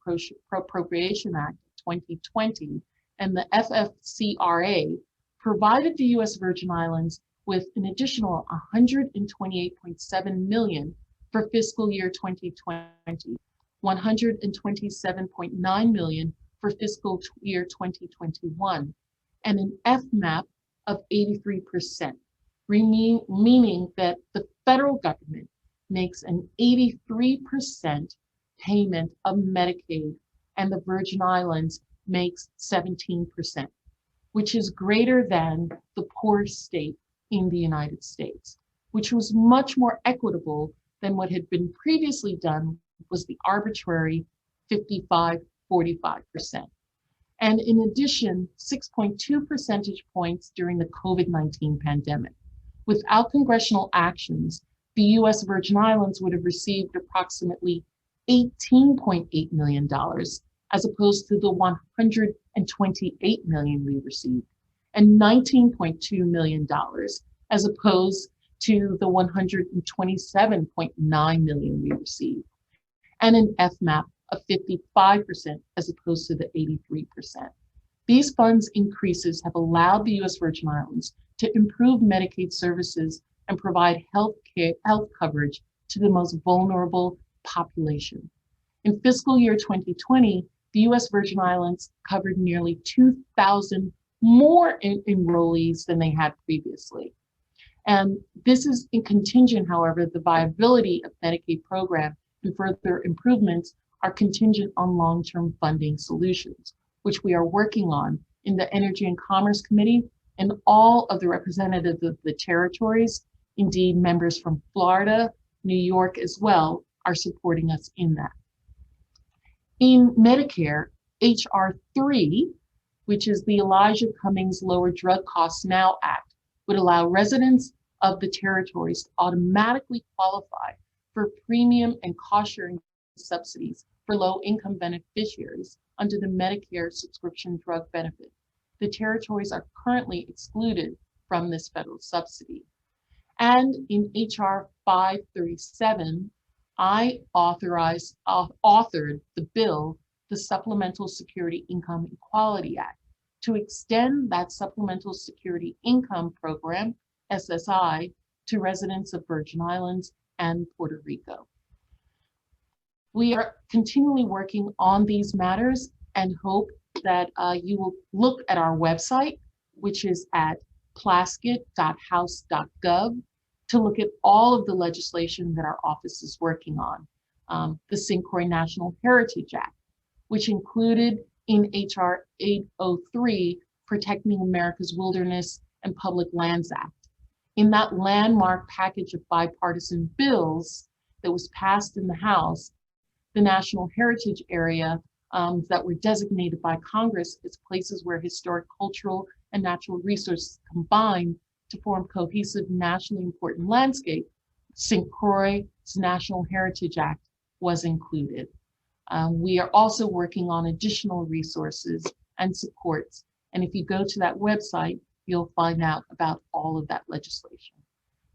Appropriation Act of 2020 and the FFCRA provided the U.S. Virgin Islands with an additional $128.7 million for fiscal year 2020, $127.9 million for fiscal year 2021, and an FMAP of 83%, meaning that the federal government makes an 83% payment of Medicaid and the Virgin Islands makes 17%, which is greater than the poorest state in the United States, which was much more equitable than what had been previously done was the arbitrary 55-45%. And in addition, 6.2 percentage points during the COVID-19 pandemic. Without congressional actions, the U.S. Virgin Islands would have received approximately $18.8 million as opposed to the $128 million we received, and $19.2 million as opposed to the $127.9 million we received, and an FMAP of 55% as opposed to the 83%. These funds increases have allowed the U.S. Virgin Islands to improve Medicaid services and provide health coverage to the most vulnerable population. In fiscal year 2020, the U.S. Virgin Islands covered nearly 2,000 more enrollees than they had previously. And this is in contingent, however, the viability of Medicaid program and further improvements are contingent on long-term funding solutions, which we are working on in the Energy and Commerce Committee And all of the representatives of the territories, indeed members from Florida, New York as well, are supporting us in that. In Medicare, HR 3, which is the Elijah Cummings Lower Drug Costs Now Act, would allow residents of the territories to automatically qualify for premium and cost-sharing subsidies for low-income beneficiaries under the Medicare subscription drug benefit. The territories are currently excluded from this federal subsidy. And in HR 537, I authored the bill, the Supplemental Security Income Equality Act, to extend that Supplemental Security Income Program, SSI, to residents of Virgin Islands and Puerto Rico. We are continually working on these matters and hope that you will look at our website, which is at plasket.house.gov, to look at all of the legislation that our office is working on. The St. Croix National Heritage Act, which included in HR 803, Protecting America's Wilderness and Public Lands Act. In that landmark package of bipartisan bills that was passed in the House, the National Heritage Area that were designated by Congress as places where historic, cultural, and natural resources combine to form cohesive, nationally important landscape, St. Croix's National Heritage Act was included. We are also working on additional resources and supports. And if you go to that website, you'll find out about all of that legislation.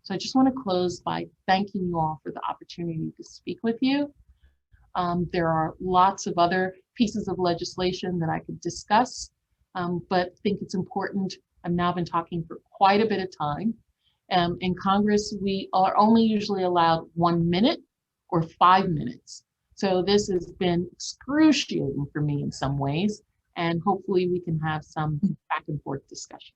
So I just want to close by thanking you all for the opportunity to speak with you. There are lots of other pieces of legislation that I could discuss, but think it's important. I've now been talking for quite a bit of time. In Congress, we are only usually allowed 1 minute or 5 minutes. So this has been excruciating for me in some ways, and hopefully we can have some back and forth discussion.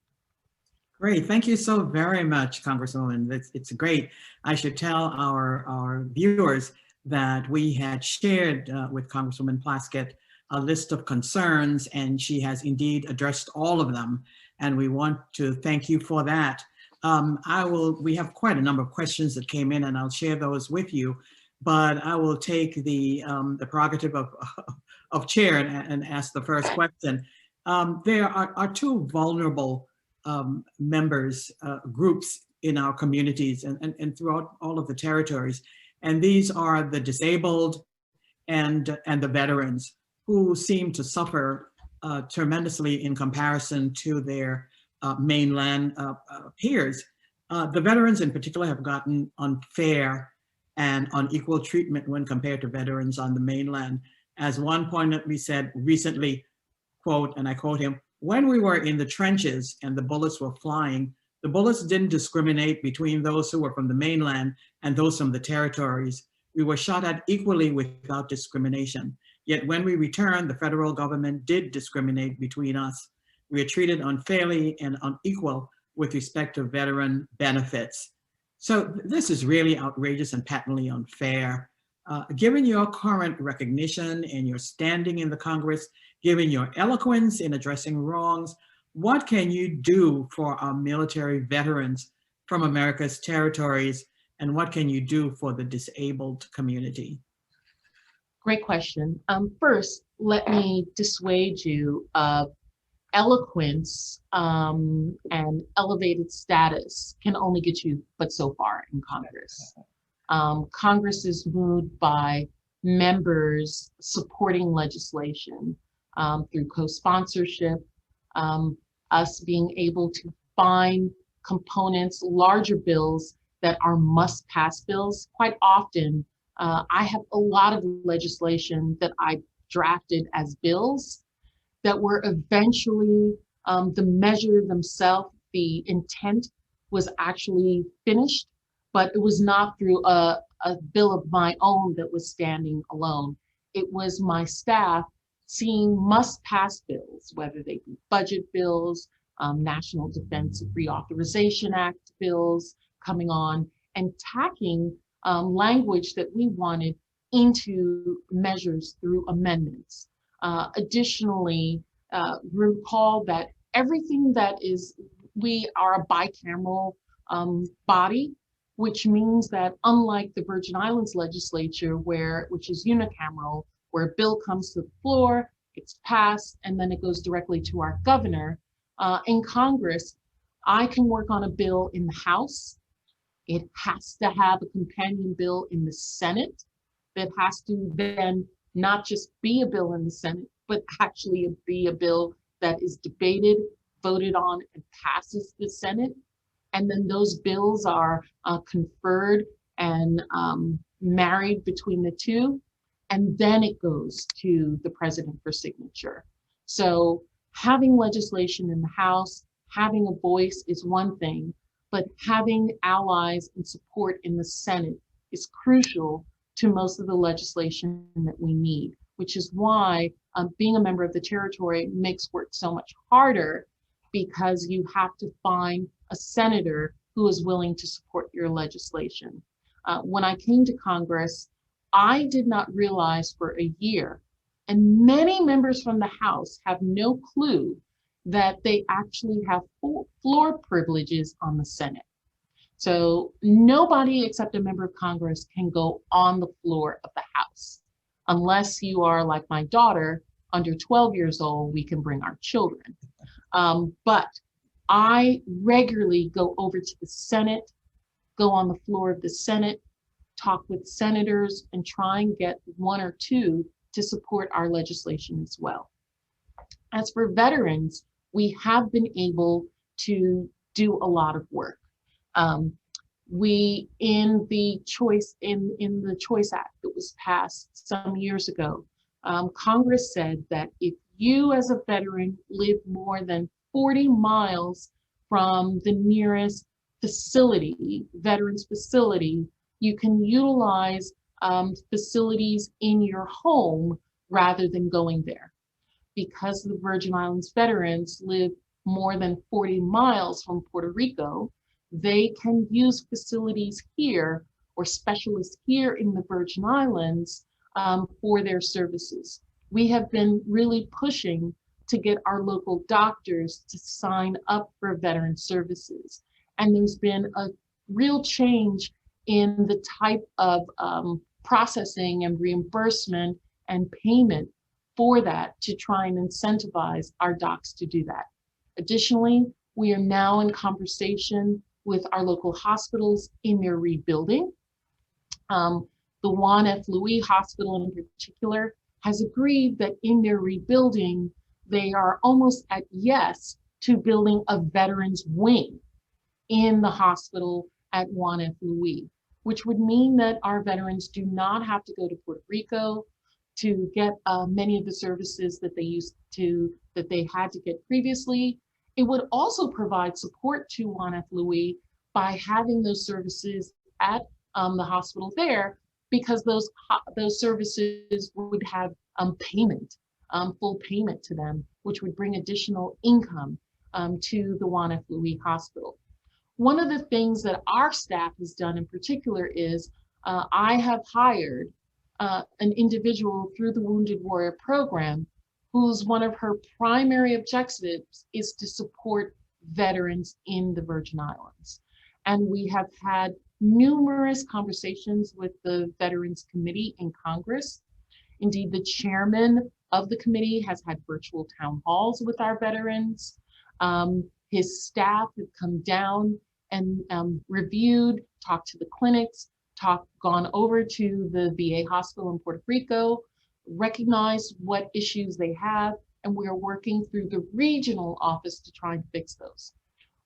Great. Thank you so very much, Congresswoman. It's great. I should tell our viewers that we had shared with Congresswoman Plasket a list of concerns, and she has indeed addressed all of them. And we want to thank you for that. We have quite a number of questions that came in, and I'll share those with you, but I will take the prerogative of chair and ask the first question. There are two vulnerable members, groups in our communities and throughout all of the territories. And these are the disabled and the veterans, who seem to suffer tremendously in comparison to their mainland peers. The veterans in particular have gotten unfair and unequal treatment when compared to veterans on the mainland. As one poignantly said recently, quote, and I quote him, "When we were in the trenches and the bullets were flying, the bullets didn't discriminate between those who were from the mainland and those from the territories. We were shot at equally without discrimination. Yet when we returned, the federal government did discriminate between us. We are treated unfairly and unequal with respect to veteran benefits." So this is really outrageous and patently unfair. Given your current recognition and your standing in the Congress, given your eloquence in addressing wrongs, what can you do for our military veterans from America's territories, and what can you do for the disabled community? Great question. First, let me dissuade you of eloquence and elevated status can only get you but so far in Congress. Congress is moved by members supporting legislation through co-sponsorship, us being able to find components, larger bills that are must-pass bills. Quite often, I have a lot of legislation that I drafted as bills that were eventually, the measure themselves, the intent was actually finished, but it was not through a bill of my own that was standing alone. It was my staff seeing must-pass bills, whether they be budget bills, National Defense Reauthorization Act bills coming on, and tacking language that we wanted into measures through amendments. Additionally, recall that everything that is we are a bicameral body, which means that unlike the Virgin Islands legislature, which is unicameral, where a bill comes to the floor, it's passed, and then it goes directly to our governor, in Congress, I can work on a bill in the House. It has to have a companion bill in the Senate that has to then not just be a bill in the Senate, but actually be a bill that is debated, voted on, and passes the Senate. And then those bills are conferred and married between the two. And then it goes to the president for signature. So having legislation in the House, having a voice is one thing, but having allies and support in the Senate is crucial to most of the legislation that we need, which is why being a member of the territory makes work so much harder, because you have to find a senator who is willing to support your legislation. When I came to Congress, I did not realize for a year, and many members from the House have no clue, that they actually have floor privileges on the Senate. So nobody except a member of Congress can go on the floor of the House. Unless you are like my daughter, under 12 years old, we can bring our children. But I regularly go over to the Senate, go on the floor of the Senate, talk with senators, and try and get one or two to support our legislation as well. As for veterans, we have been able to do a lot of work. We, in the Choice Act that was passed some years ago, Congress said that if you as a veteran live more than 40 miles from the nearest facility, veterans facility, you can utilize facilities in your home rather than going there. Because the Virgin Islands veterans live more than 40 miles from Puerto Rico, they can use facilities here or specialists here in the Virgin Islands for their services. We have been really pushing to get our local doctors to sign up for veteran services. And there's been a real change in the type of processing and reimbursement and payment for that, to try and incentivize our docs to do that. Additionally, we are now in conversation with our local hospitals in their rebuilding. The Juan F. Louis Hospital in particular has agreed that in their rebuilding, they are almost at yes to building a veterans wing in the hospital at Juan F. Louis, which would mean that our veterans do not have to go to Puerto Rico to get many of the services that they had to get previously. It would also provide support to Juan F. Louis by having those services at the hospital there, because those services would have payment, full payment to them, which would bring additional income to the Juan F. Louis Hospital. One of the things that our staff has done in particular is I have hired an individual through the Wounded Warrior Program, whose one of her primary objectives is to support veterans in the Virgin Islands. And we have had numerous conversations with the Veterans Committee in Congress. Indeed, the chairman of the committee has had virtual town halls with our veterans. His staff have come down and reviewed, talked to the clinics, gone over to the VA hospital in Puerto Rico, recognized what issues they have, and we are working through the regional office to try and fix those.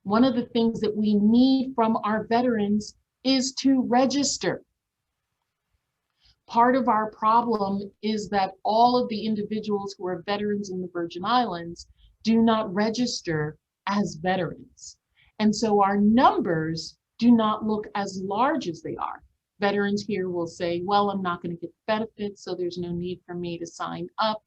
One of the things that we need from our veterans is to register. Part of our problem is that all of the individuals who are veterans in the Virgin Islands do not register as veterans. And so our numbers do not look as large as they are. Veterans here will say, well, I'm not going to get benefits, so there's no need for me to sign up.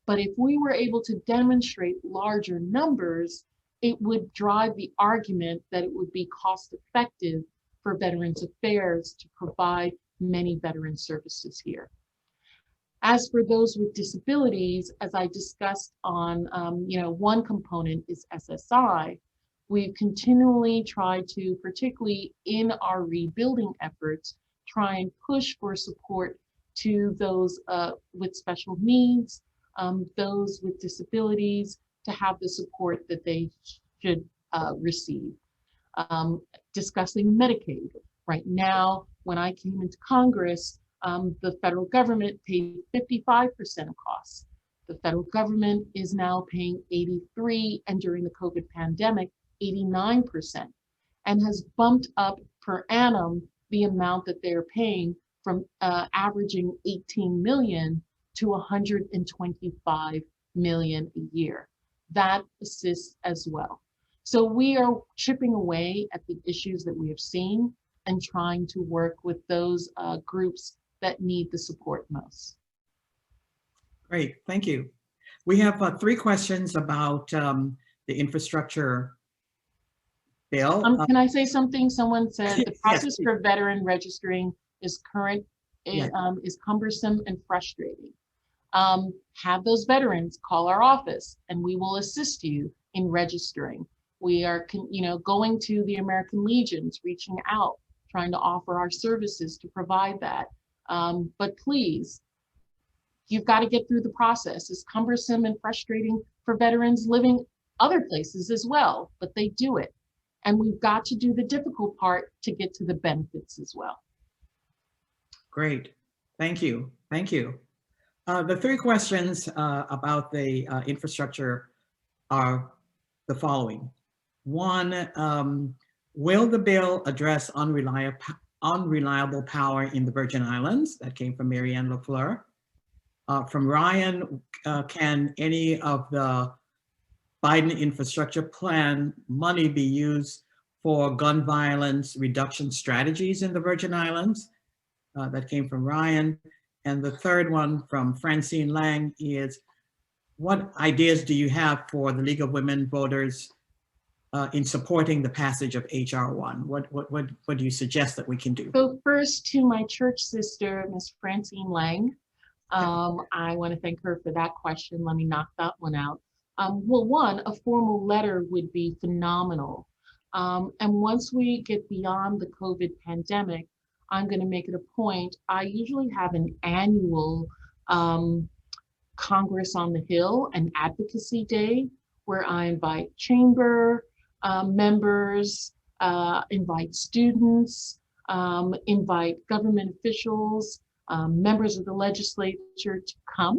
But if we were able to demonstrate larger numbers, it would drive the argument that it would be cost effective for Veterans Affairs to provide many veteran services here. As for those with disabilities, as I discussed on, one component is SSI. We've continually tried to, particularly in our rebuilding efforts, try and push for support to those with special needs, those with disabilities, to have the support that they should receive. Discussing Medicaid. Right now, when I came into Congress, the federal government paid 55% of costs. The federal government is now paying 83%, and during the COVID pandemic, 89%, and has bumped up per annum the amount that they're paying from averaging 18 million to 125 million a year. That assists as well. So we are chipping away at the issues that we have seen and trying to work with those groups that need the support most. Great, thank you. We have 3 questions about the infrastructure bill. Can I say something? Someone said the process yes, for veteran registering is is cumbersome and frustrating. Have those veterans call our office and we will assist you in registering. We are, going to the American Legions, reaching out, trying to offer our services to provide that. But please, you've got to get through the process. It's cumbersome and frustrating for veterans living other places as well, but they do it. And we've got to do the difficult part to get to the benefits as well. Great, thank you, thank you. The 3 questions about the infrastructure are the following. 1, will the bill address unreliable power in the Virgin Islands? That came from Marianne LaFleur. From Ryan, can any of the Biden infrastructure plan money be used for gun violence reduction strategies in the Virgin Islands? That came from Ryan. And the third one from Francine Lang is, what ideas do you have for the League of Women Voters in supporting the passage of HR 1? What do you suggest that we can do? So first, to my church sister, Ms. Francine Lang, I want to thank her for that question. Let me knock that one out. Well, 1, a formal letter would be phenomenal. And once we get beyond the COVID pandemic, I'm going to make it a point. I usually have an annual Congress on the Hill, an advocacy day, where I invite chamber members, invite students, invite government officials, members of the legislature to come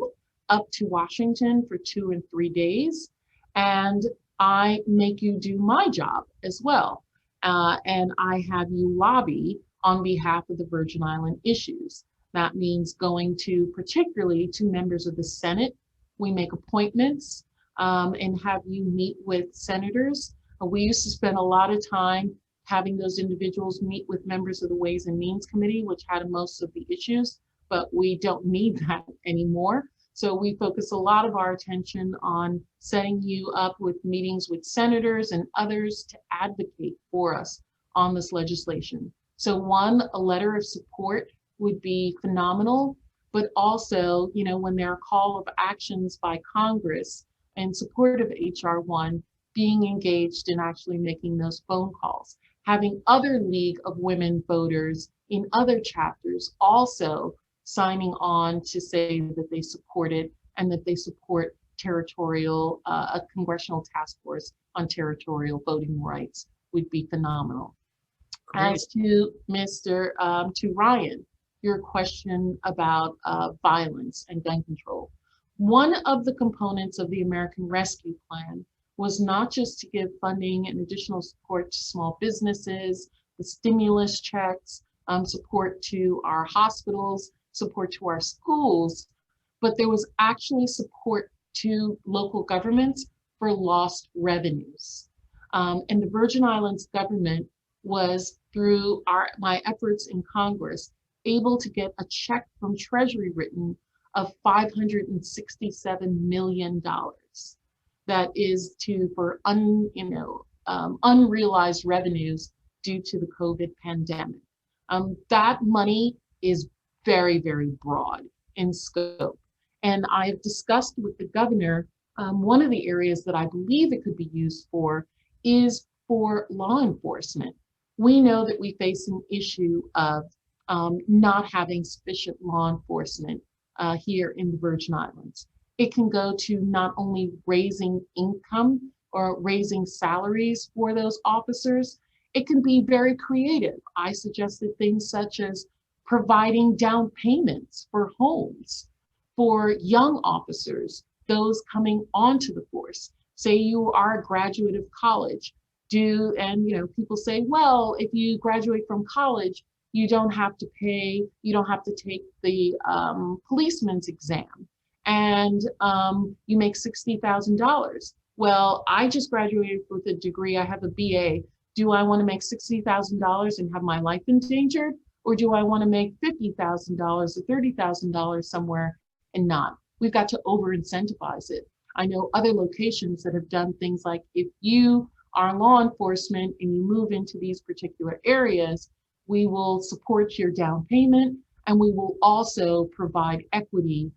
up to Washington for 2 and 3 days. And I make you do my job as well. And I have you lobby on behalf of the Virgin Island issues. That means going to, particularly to members of the Senate. We make appointments and have you meet with senators. We used to spend a lot of time having those individuals meet with members of the Ways and Means Committee, which had most of the issues, but we don't need that anymore. So we focus a lot of our attention on setting you up with meetings with senators and others to advocate for us on this legislation. So 1, a letter of support would be phenomenal, but also, when there are call of actions by Congress in support of HR 1, being engaged in actually making those phone calls, having other League of Women Voters in other chapters also signing on to say that they support it and that they support territorial, a congressional task force on territorial voting rights would be phenomenal. Great. As to to Ryan, your question about violence and gun control. One of the components of the American Rescue Plan was not just to give funding and additional support to small businesses, the stimulus checks, support to our hospitals, support to our schools, but there was actually support to local governments for lost revenues. And the Virgin Islands government was, through my efforts in Congress, able to get a check from Treasury written of $567 million. That is for unrealized revenues due to the COVID pandemic. That money is very, very broad in scope. And I've discussed with the governor, one of the areas that I believe it could be used for is for law enforcement. We know that we face an issue of not having sufficient law enforcement here in the Virgin Islands. It can go to not only raising income or raising salaries for those officers, it can be very creative. I suggested things such as providing down payments for homes for young officers, those coming onto the force. Say you are a graduate of college, people say, well, if you graduate from college, you don't have to pay, you don't have to take the policeman's exam, and you make $60,000. Well, I just graduated with a degree, I have a BA. Do I want to make $60,000 and have my life endangered? Or do I want to make $50,000 or $30,000 somewhere and not? We've got to over incentivize it. I know other locations that have done things like, if you are law enforcement and you move into these particular areas, we will support your down payment and we will also provide equity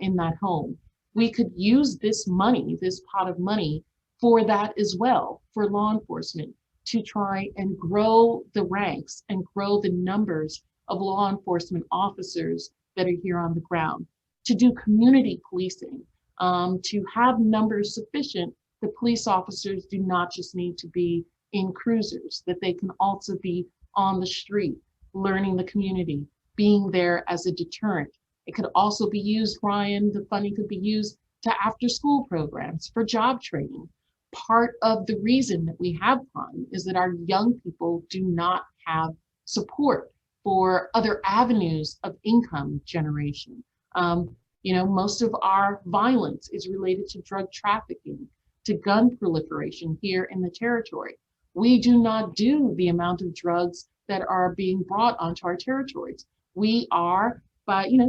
in that home. We could use this money, this pot of money, for that as well, for law enforcement, to try and grow the ranks and grow the numbers of law enforcement officers that are here on the ground, to do community policing, to have numbers sufficient that police officers do not just need to be in cruisers, that they can also be on the street, learning the community, being there as a deterrent. It could also be used, Ryan, the funding could be used to after-school programs for job training. Part of the reason that we have crime is that our young people do not have support for other avenues of income generation. Most of our violence is related to drug trafficking, to gun proliferation here in the territory. We do not do the amount of drugs that are being brought onto our territories. We are,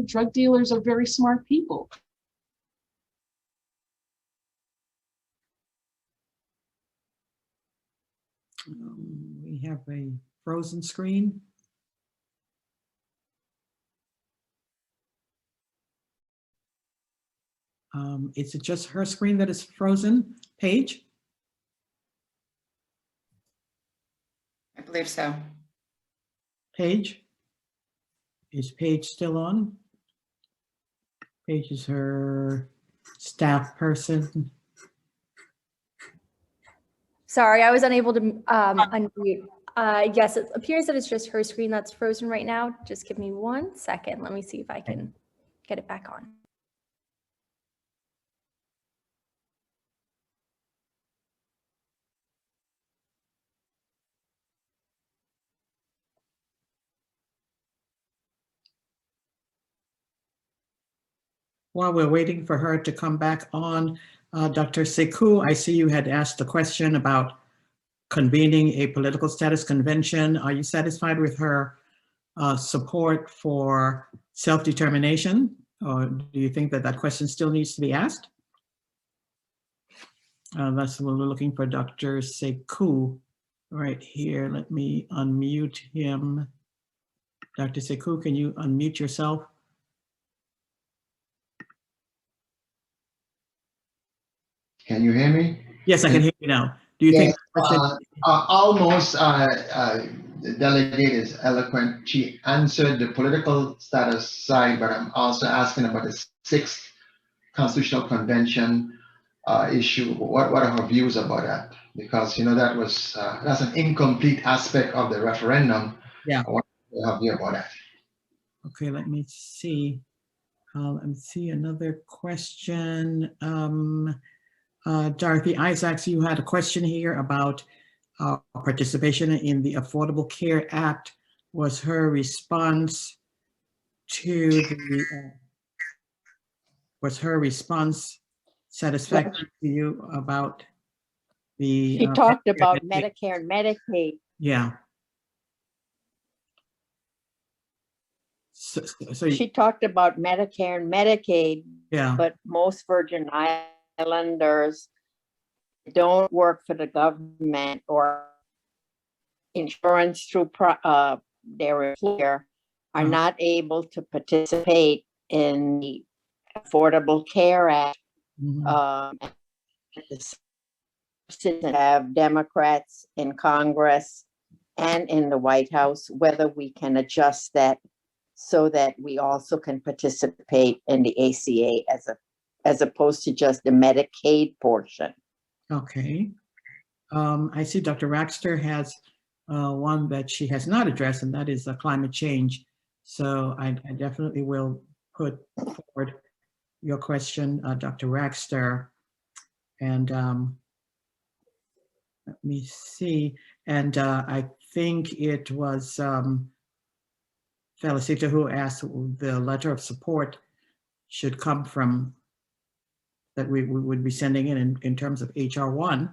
drug dealers are very smart people. We have a frozen screen. Is it just her screen that is frozen? Paige? I believe so. Paige? Is Paige still on? Paige is her staff person. Sorry, I was unable to unmute. Yes, it appears that it's just her screen that's frozen right now. Just give me 1 second. Let me see if I can get it back on. While we're waiting for her to come back on, Dr. Sekou, I see you had asked a question about convening a political status convention. Are you satisfied with her support for self-determination? Or do you think that that question still needs to be asked? That's what we're looking for, Dr. Sekou right here. Let me unmute him. Dr. Sekou, can you unmute yourself? Can you hear me? Yes, I can hear you now. Do you think almost the delegate is eloquent. She answered the political status side, but I'm also asking about the 6th Constitutional Convention issue. What are her views about that? Because that was that's an incomplete aspect of the referendum. Yeah. I want to have you about that. Okay, let me see. Let me see another question. Dorothy Isaacs, you had a question here about participation in the Affordable Care Act. Was her response to the, was her response satisfactory to you about the? She talked about Medicare and Medicaid. Yeah. So she talked about Medicare and Medicaid, yeah. But most Virgin Islanders don't work for the government or insurance through their employer are not able to participate in the Affordable Care Act. have Democrats in Congress and in the White House, whether we can adjust that so that we also can participate in the ACA as opposed to just the Medicaid portion. Okay. I see Dr. Raxter has one that she has not addressed, and that is climate change. So I definitely will put forward your question, Dr. Raxter. And let me see. And I think it was Felicita who asked the letter of support should come from, that we would be sending in terms of HR 1.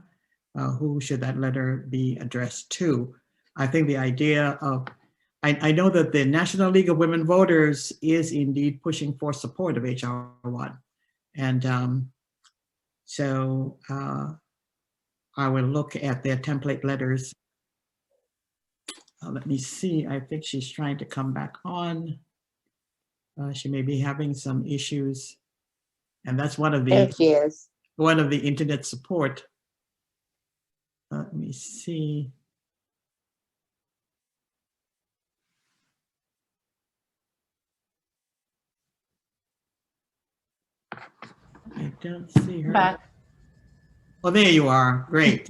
Who should that letter be addressed to? I think the idea of, I know that the National League of Women Voters is indeed pushing for support of HR 1. And so I will look at their template letters. Let me see, I think she's trying to come back on. She may be having some issues. And that's one of There she is. the internet support. Let me see. I don't see her. Back. Oh, there you are. Great.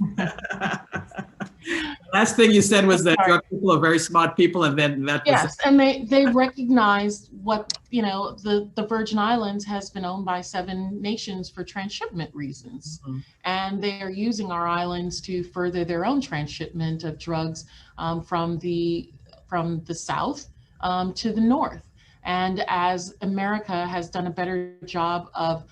Last thing you said was that your people are very smart people, and then that was Yes, and they recognized what, the Virgin Islands has been owned by 7 nations for transshipment reasons. And they are using our islands to further their own transshipment of drugs from the south to the north. And as America has done a better job of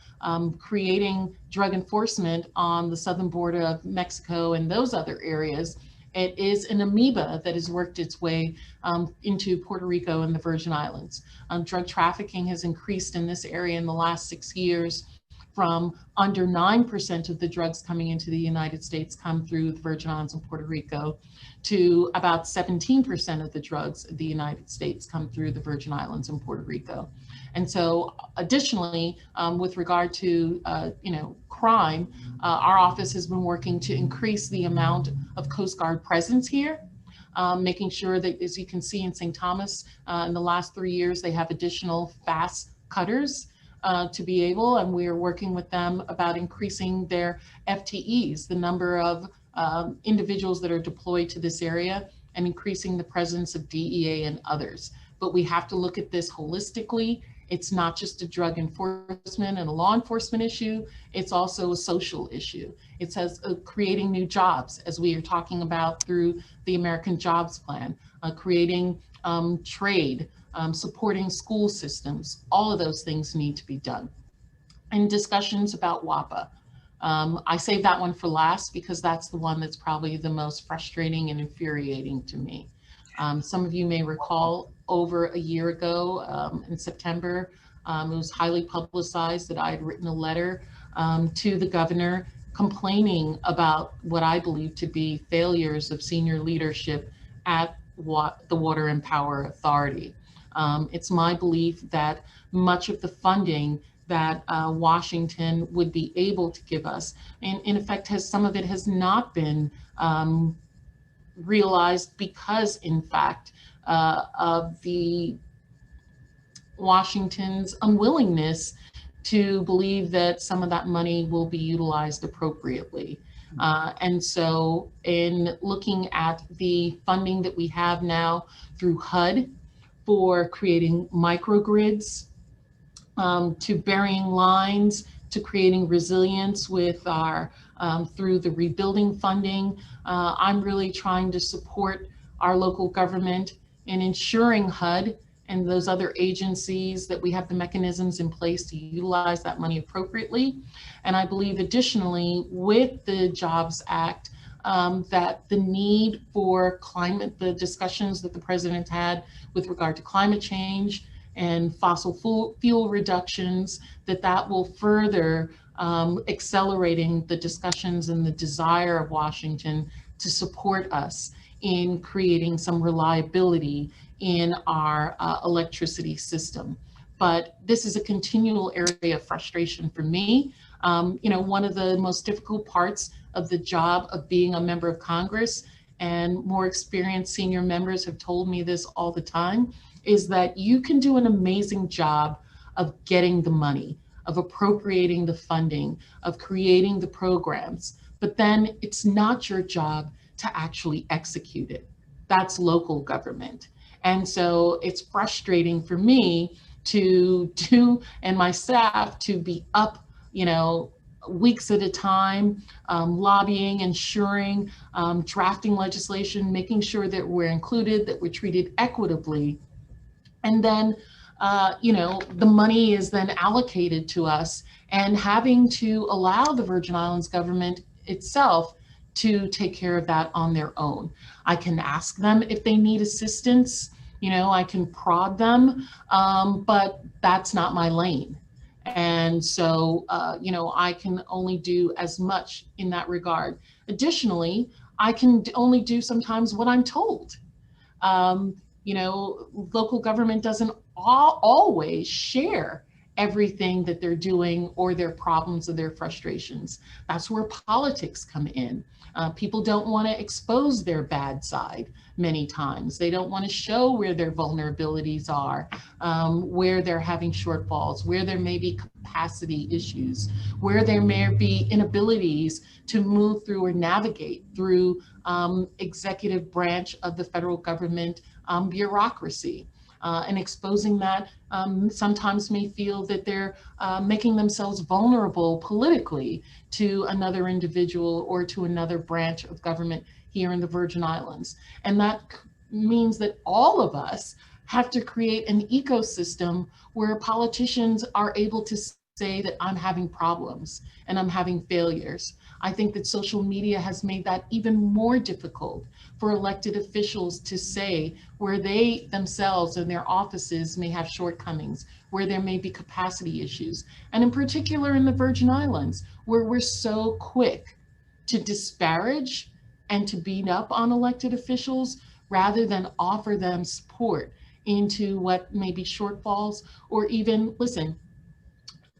creating drug enforcement on the southern border of Mexico and those other areas, it is an amoeba that has worked its way into Puerto Rico and the Virgin Islands. Drug trafficking has increased in this area in the last 6 years, from under 9% of the drugs coming into the United States come through the Virgin Islands and Puerto Rico, to about 17% of the drugs in the United States come through the Virgin Islands and Puerto Rico. And so additionally, with regard to crime, our office has been working to increase the amount of Coast Guard presence here, making sure that, as you can see in St. Thomas, in the last 3 years, they have additional fast cutters to be able, and we are working with them about increasing their FTEs, the number of individuals that are deployed to this area, and increasing the presence of DEA and others. But we have to look at this holistically. It's not just a drug enforcement and a law enforcement issue, it's also a social issue. It says creating new jobs, as we are talking about through the American Jobs Plan, creating trade, supporting school systems. All of those things need to be done. And discussions about WAPA. I saved that one for last because that's the one that's probably the most frustrating and infuriating to me. Some of you may recall over a year ago in September, it was highly publicized that I had written a letter to the governor complaining about what I believe to be failures of senior leadership at the Water and Power Authority. It's my belief that much of the funding that Washington would be able to give us, and in effect, some of it has not been realized because, in fact, of the Washington's unwillingness to believe that some of that money will be utilized appropriately. And so in looking at the funding that we have now through HUD for creating microgrids, to burying lines, to creating resilience with our through the rebuilding funding, I'm really trying to support our local government in ensuring HUD and those other agencies that we have the mechanisms in place to utilize that money appropriately. And I believe additionally with the Jobs Act, that the need for climate, the discussions that the president had with regard to climate change and fossil fuel reductions, that will further accelerating the discussions and the desire of Washington to support us in creating some reliability in our electricity system. But this is a continual area of frustration for me. One of the most difficult parts of the job of being a member of Congress, and more experienced senior members have told me this all the time, is that you can do an amazing job of getting the money, of appropriating the funding, of creating the programs, but then it's not your job to actually execute it. That's local government. And so it's frustrating for me to do, and my staff to be up, weeks at a time, lobbying, ensuring, drafting legislation, making sure that we're included, that we're treated equitably. And then, the money is then allocated to us, and having to allow the Virgin Islands government itself to take care of that on their own. I can ask them if they need assistance, I can prod them, but that's not my lane. And so, I can only do as much in that regard. Additionally, I can only do sometimes what I'm told. Local government doesn't always share everything that they're doing or their problems or their frustrations. That's where politics come in. People don't want to expose their bad side many times. They don't want to show where their vulnerabilities are, where they're having shortfalls, where there may be capacity issues, where there may be inabilities to move through or navigate through executive branch of the federal government bureaucracy. And exposing that sometimes may feel that they're making themselves vulnerable politically to another individual or to another branch of government here in the Virgin Islands. And that means that all of us have to create an ecosystem where politicians are able to say that I'm having problems and I'm having failures. I think that social media has made that even more difficult for elected officials to say where they themselves and their offices may have shortcomings, where there may be capacity issues. And in particular in the Virgin Islands, where we're so quick to disparage and to beat up on elected officials rather than offer them support into what may be shortfalls, or even, listen,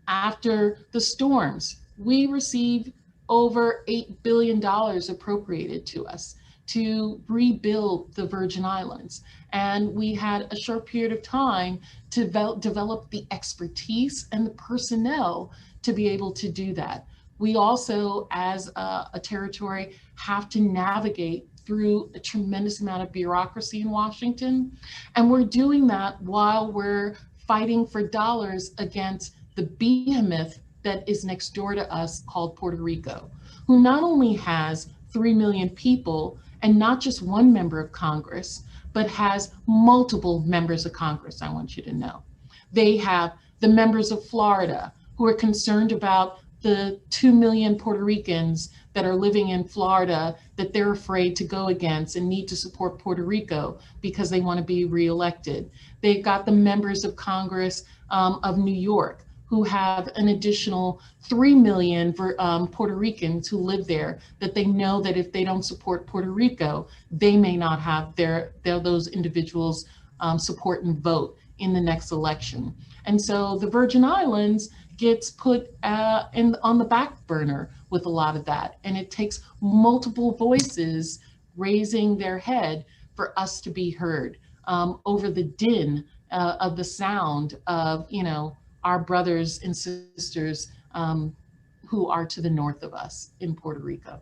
after the storms, we received over $8 billion appropriated to us to rebuild the Virgin Islands. And we had a short period of time to develop the expertise and the personnel to be able to do that. We also, as a territory, have to navigate through a tremendous amount of bureaucracy in Washington. And we're doing that while we're fighting for dollars against the behemoth that is next door to us called Puerto Rico, who not only has 3 million people and not just one member of Congress, but has multiple members of Congress, I want you to know. They have the members of Florida who are concerned about the 2 million Puerto Ricans that are living in Florida that they're afraid to go against and need to support Puerto Rico because they want to be reelected. They've got the members of Congress of New York who have an additional 3 million Puerto Ricans who live there, that they know that if they don't support Puerto Rico, they may not have those individuals support and vote in the next election. And so the Virgin Islands gets put on the back burner with a lot of that. And it takes multiple voices raising their head for us to be heard over the din of the sound of, our brothers and sisters who are to the north of us in Puerto Rico.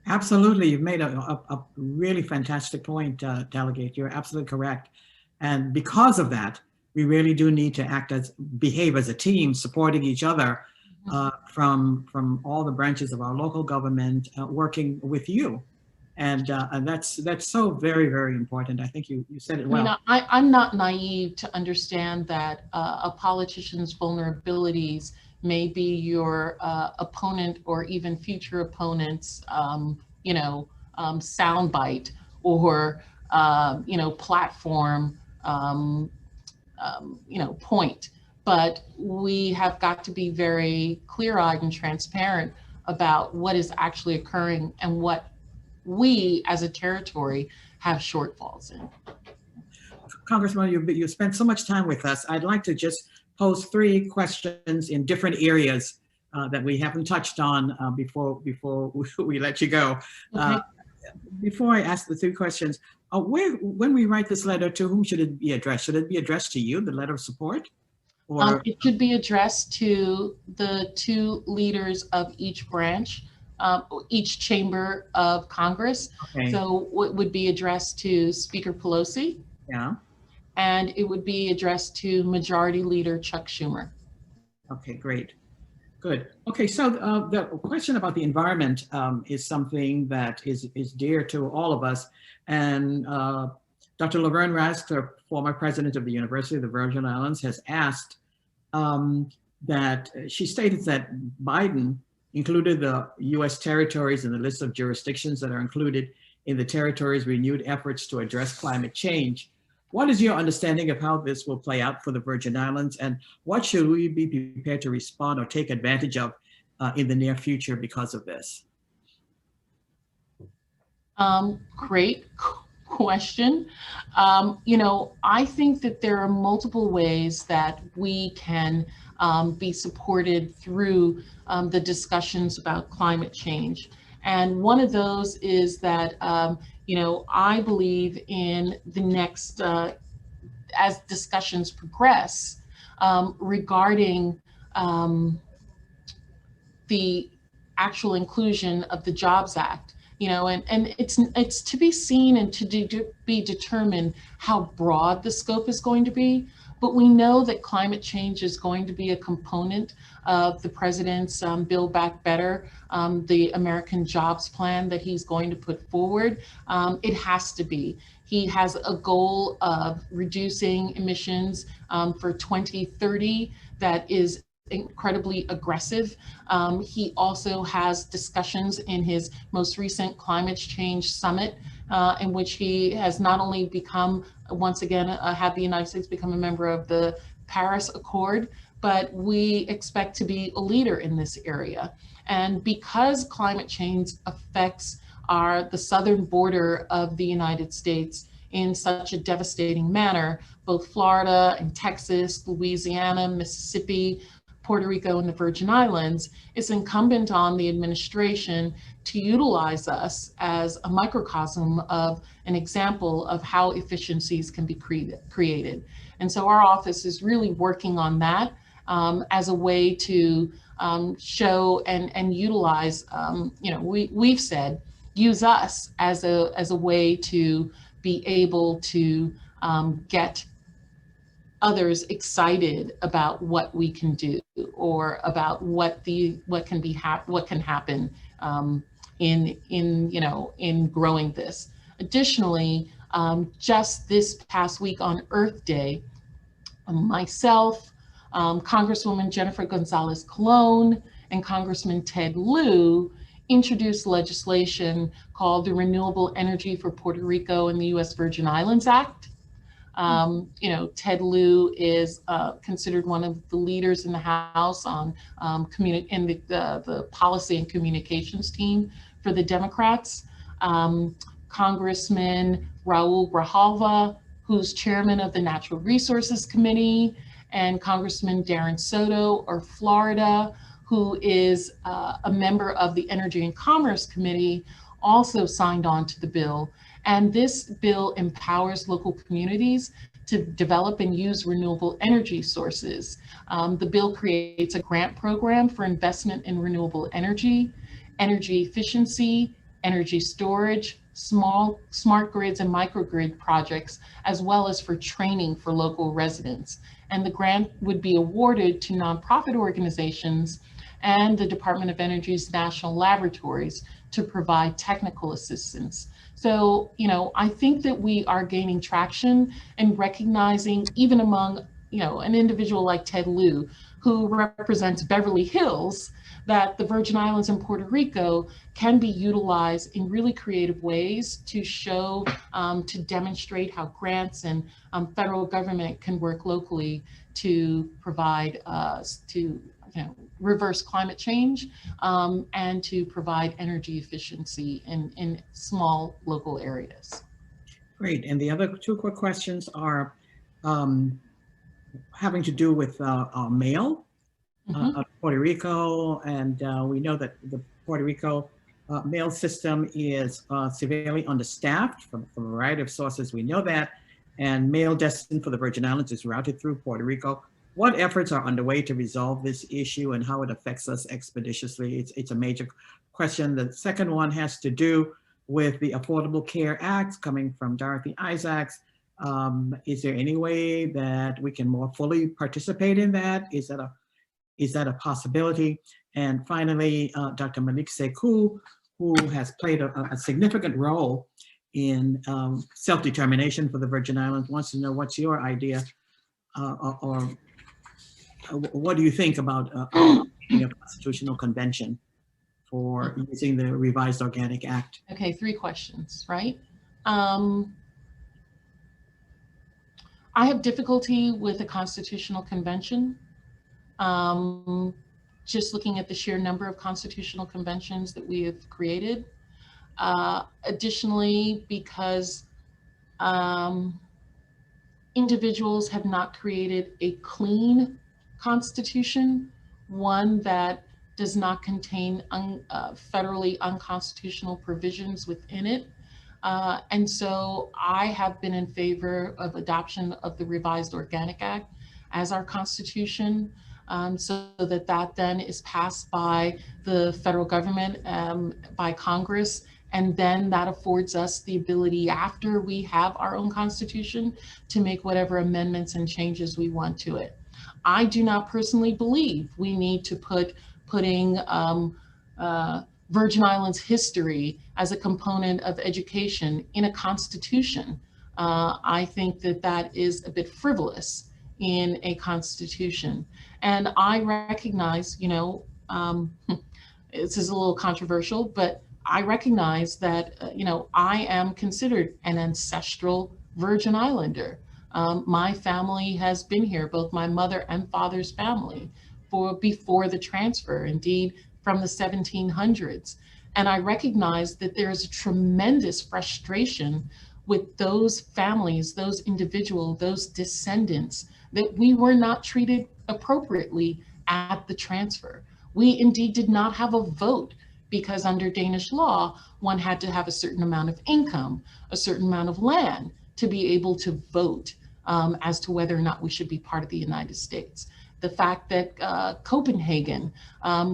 Absolutely. You've made a really fantastic point, Delegate. You're absolutely correct. And because of that, we really do need to behave as a team, supporting each other from all the branches of our local government, working with you. And that's so very, very important. I think you said it well. I'm not naive to understand that a politician's vulnerabilities may be your opponent or even future opponent's, soundbite or, platform, point. But we have got to be very clear-eyed and transparent about what is actually occurring and what we as a territory have shortfalls in. Congressman, you spent so much time with us. I'd like to just pose 3 questions in different areas that we haven't touched on before we let you go. Okay. Before I ask the three questions, when we write this letter, to whom should it be addressed? Should it be addressed to you, the letter of support? Or It should be addressed to the two leaders of each branch, each chamber of Congress. okay, So it would be addressed to Speaker Pelosi, yeah, and it would be addressed to Majority Leader Chuck Schumer. okay, great. Good. Okay, so the question about the environment is something that is dear to all of us. And Dr. Laverne Rask, former president of the University of the Virgin Islands, has asked that she stated that Biden included the U.S. territories in the list of jurisdictions that are included in the territory's renewed efforts to address climate change. What is your understanding of how this will play out for the Virgin Islands, and what should we be prepared to respond or take advantage of in the near future because of this? Great question. I think that there are multiple ways that we can be supported through the discussions about climate change. And one of those is that, I believe in the next, as discussions progress regarding the actual inclusion of the Jobs Act, and it's to be seen and to be determined how broad the scope is going to be. But we know that climate change is going to be a component of the president's Build Back Better, the American Jobs Plan that he's going to put forward. It has to be. He has a goal of reducing emissions for 2030 that is incredibly aggressive. He also has discussions in his most recent climate change summit in which he has not only become, once again, had the United States become a member of the Paris Accord, but we expect to be a leader in this area. And because climate change affects the southern border of the United States in such a devastating manner, both Florida and Texas, Louisiana, Mississippi, Puerto Rico, and the Virgin Islands, it's incumbent on the administration to utilize us as a microcosm of an example of how efficiencies can be created. And so our office is really working on that as a way to show and utilize, we've said, use us as a way to be able to get others excited about what we can do or about what can happen in growing this. Additionally, just this past week on Earth Day, myself, Congresswoman Jennifer Gonzalez Colon, and Congressman Ted Lieu introduced legislation called the Renewable Energy for Puerto Rico and the U.S. Virgin Islands Act. Ted Lieu is considered one of the leaders in the House on the policy and communications team for the Democrats. Congressman Raul Grijalva, who's chairman of the Natural Resources Committee, and Congressman Darren Soto of Florida, who is a member of the Energy and Commerce Committee, also signed on to the bill. And this bill empowers local communities to develop and use renewable energy sources. The bill creates a grant program for investment in renewable energy, energy efficiency, energy storage, smart grids and microgrid projects, as well as for training for local residents. And the grant would be awarded to nonprofit organizations and the Department of Energy's national laboratories to provide technical assistance. So, I think that we are gaining traction and recognizing, even among, an individual like Ted Lieu, who represents Beverly Hills, that the Virgin Islands and Puerto Rico can be utilized in really creative ways to show, to demonstrate how grants and federal government can work locally to provide, reverse climate change and to provide energy efficiency in small local areas. Great. And the other two quick questions are having to do with mail. Puerto Rico, and we know that the Puerto Rico mail system is severely understaffed from a variety of sources. We know that, and mail destined for the Virgin Islands is routed through Puerto Rico. What efforts are underway to resolve this issue and how it affects us expeditiously? It's a major question. The second one has to do with the Affordable Care Act coming from Dorothy Isaacs. Is there any way that we can more fully participate in that? Is that a possibility? And finally, Dr. Malik Sekou, who has played a significant role in self-determination for the Virgin Islands, wants to know what's your idea or what do you think about a constitutional convention for using the revised Organic Act? Okay, 3 questions, right? I have difficulty with a constitutional convention. Just looking at the sheer number of constitutional conventions that we have created. Additionally, because individuals have not created a clean constitution, one that does not contain federally unconstitutional provisions within it. And so I have been in favor of adoption of the revised Organic Act as our constitution, so that then is passed by the federal government, by Congress, and then that affords us the ability, after we have our own constitution, to make whatever amendments and changes we want to it. I do not personally believe we need to putting Virgin Islands history as a component of education in a constitution. I think that is a bit frivolous in a constitution. And I recognize, this is a little controversial, but I recognize that, I am considered an ancestral Virgin Islander. My family has been here, both my mother and father's family, before the transfer, indeed from the 1700s. And I recognize that there is a tremendous frustration with those families, those individuals, those descendants, that we were not treated appropriately at the transfer. We indeed did not have a vote, because under Danish law, one had to have a certain amount of income, a certain amount of land to be able to vote as to whether or not we should be part of the United States. The fact that Copenhagen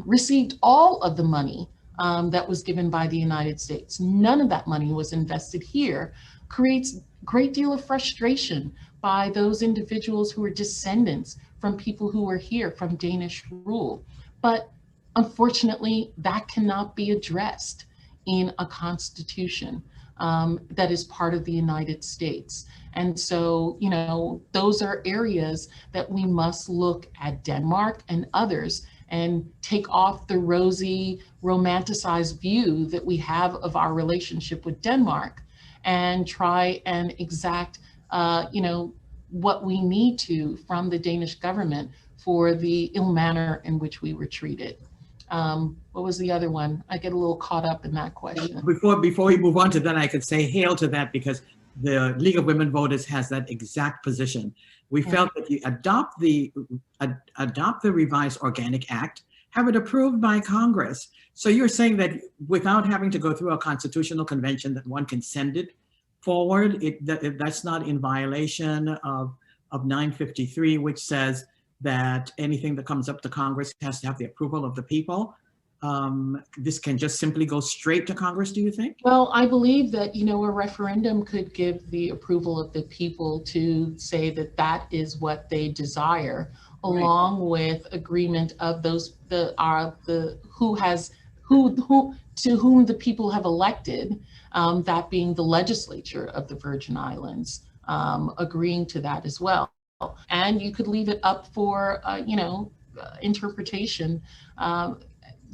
received all of the money that was given by the United States, none of that money was invested here, creates a great deal of frustration by those individuals who are descendants from people who were here from Danish rule. But unfortunately, that cannot be addressed in a constitution that is part of the United States. And so, those are areas that we must look at Denmark and others and take off the rosy, romanticized view that we have of our relationship with Denmark and try and exact, what we need to from the Danish government for the ill manner in which we were treated. What was the other one? I get a little caught up in that question. Before we move on to that, I could say hail to that, because the League of Women Voters has that exact position. We felt that you adopt the revised Organic Act, have it approved by Congress. So you're saying that without having to go through a constitutional convention, that one can send it forward? That's not in violation of 953, which says that anything that comes up to Congress has to have the approval of the people. This can just simply go straight to Congress, do you think? Well, I believe that, a referendum could give the approval of the people to say that that is what they desire, along with agreement of those to whom the people have elected, that being the legislature of the Virgin Islands, agreeing to that as well. And you could leave it up for, interpretation.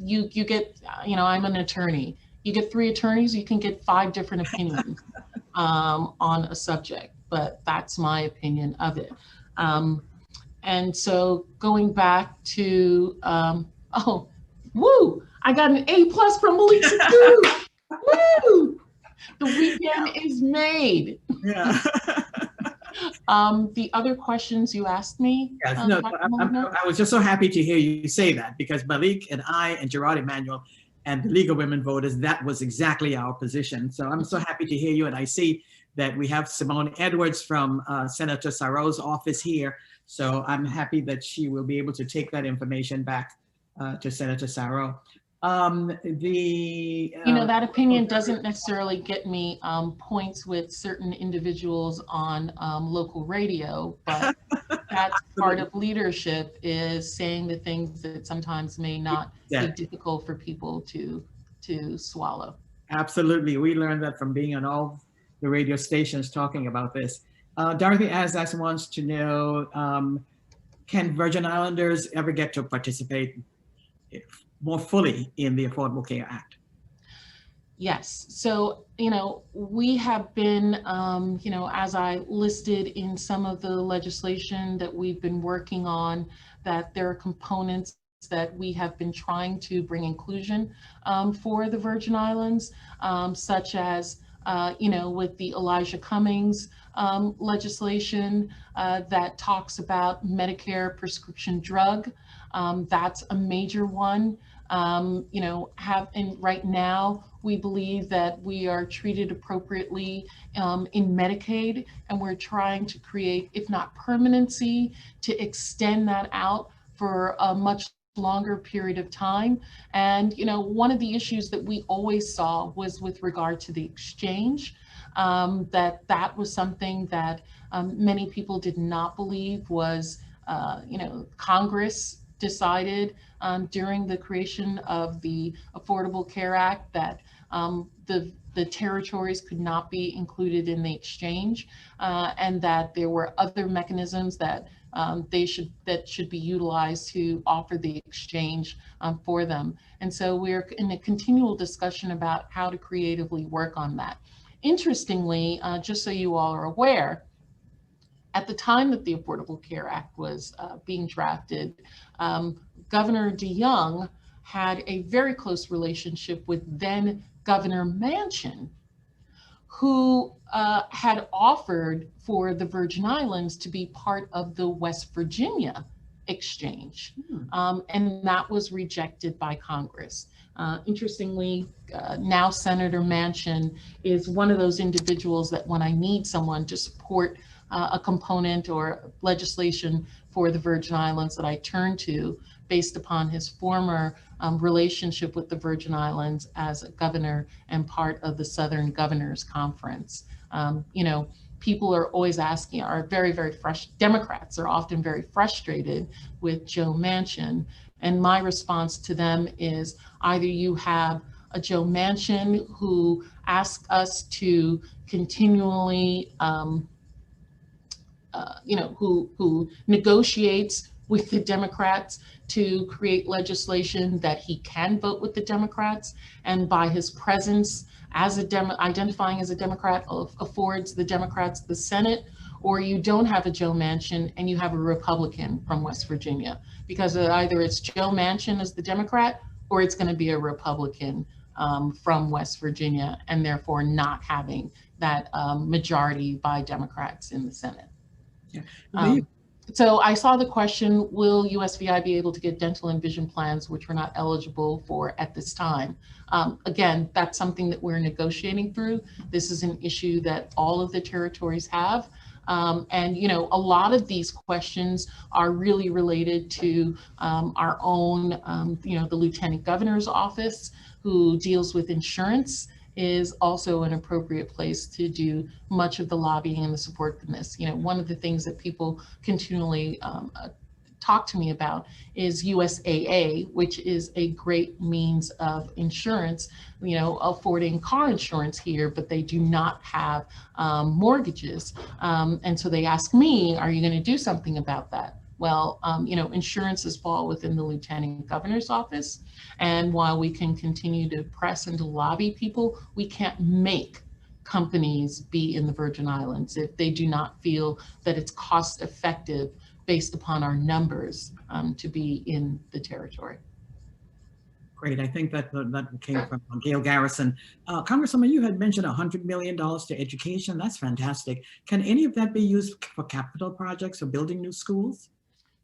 You get, I'm an attorney. You get 3 attorneys, you can get 5 different opinions on a subject, but that's my opinion of it. And so going back to, I got an A+ from Melissa too. Woo! The weekend is made. Yeah. The other questions you asked me? Yes, no, Dr. Molina? I was just so happy to hear you say that, because Malik and I and Gerard Emanuel and the League of Women Voters, that was exactly our position. So I'm so happy to hear you. And I see that we have Simone Edwards from Senator Saro's office here. So I'm happy that she will be able to take that information back to Senator Saro. That opinion doesn't necessarily get me points with certain individuals on local radio, but that's part of leadership, is saying the things that sometimes may not be difficult for people to swallow. Absolutely. We learned that from being on all the radio stations talking about this. Dorothy Asdax wants to know, can Virgin Islanders ever get to participate more fully in the Affordable Care Act? Yes. So, we have been, as I listed in some of the legislation that we've been working on, that there are components that we have been trying to bring inclusion for the Virgin Islands, such as, with the Elijah Cummings legislation that talks about Medicare prescription drug. That's a major one. Right now, we believe that we are treated appropriately in Medicaid, and we're trying to create, if not permanency, to extend that out for a much longer period of time. And, one of the issues that we always saw was with regard to the exchange, that was something that many people did not believe was, Congress decided during the creation of the Affordable Care Act that the territories could not be included in the exchange, and that there were other mechanisms that should be utilized to offer the exchange for them. And so we're in a continual discussion about how to creatively work on that. Interestingly, just so you all are aware, at the time that the Affordable Care Act was being drafted, Governor DeYoung had a very close relationship with then Governor Manchin, who had offered for the Virgin Islands to be part of the West Virginia exchange. And that was rejected by Congress. Interestingly, now Senator Manchin is one of those individuals that when I need someone to support a component or legislation for the Virgin Islands, that I turn to, based upon his former relationship with the Virgin Islands as a governor and part of the Southern Governors Conference. People are always asking, Democrats are often very frustrated with Joe Manchin. And my response to them is, either you have a Joe Manchin who asks us to continually, who negotiates with the Democrats to create legislation that he can vote with the Democrats, and by his presence as identifying as a Democrat affords the Democrats the Senate, or you don't have a Joe Manchin and you have a Republican from West Virginia, because either it's Joe Manchin as the Democrat or it's going to be a Republican from West Virginia, and therefore not having that majority by Democrats in the Senate. Yeah. So I saw the question, will USVI be able to get dental and vision plans which we're not eligible for at this time? Again, that's something that we're negotiating through. This is an issue that all of the territories have. And, a lot of these questions are really related to our own, the Lieutenant Governor's office, who deals with insurance, is also an appropriate place to do much of the lobbying and the support in this. One of the things that people continually talk to me about is USAA, which is a great means of insurance, affording car insurance here, but they do not have mortgages. And so they ask me, are you going to do something about that? Well, insurances fall within the Lieutenant Governor's office. And while we can continue to press and to lobby people, we can't make companies be in the Virgin Islands if they do not feel that it's cost effective based upon our numbers to be in the territory. Great. I think that came from Gail Garrison. Congresswoman, you had mentioned $100 million to education. That's fantastic. Can any of that be used for capital projects or building new schools?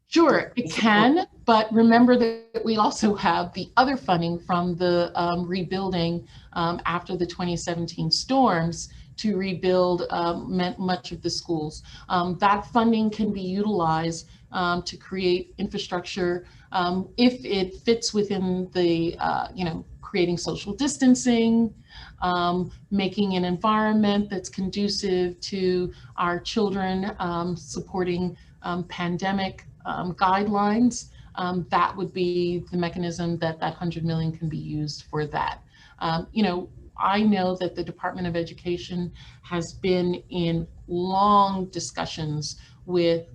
Sure, it can, but remember that we also have the other funding from the rebuilding after the 2017 storms to rebuild much of the schools. That funding can be utilized to create infrastructure if it fits within the, creating social distancing, making an environment that's conducive to our children, supporting pandemic guidelines. That would be the mechanism that 100 million can be used for that. I know that the Department of Education has been in long discussions with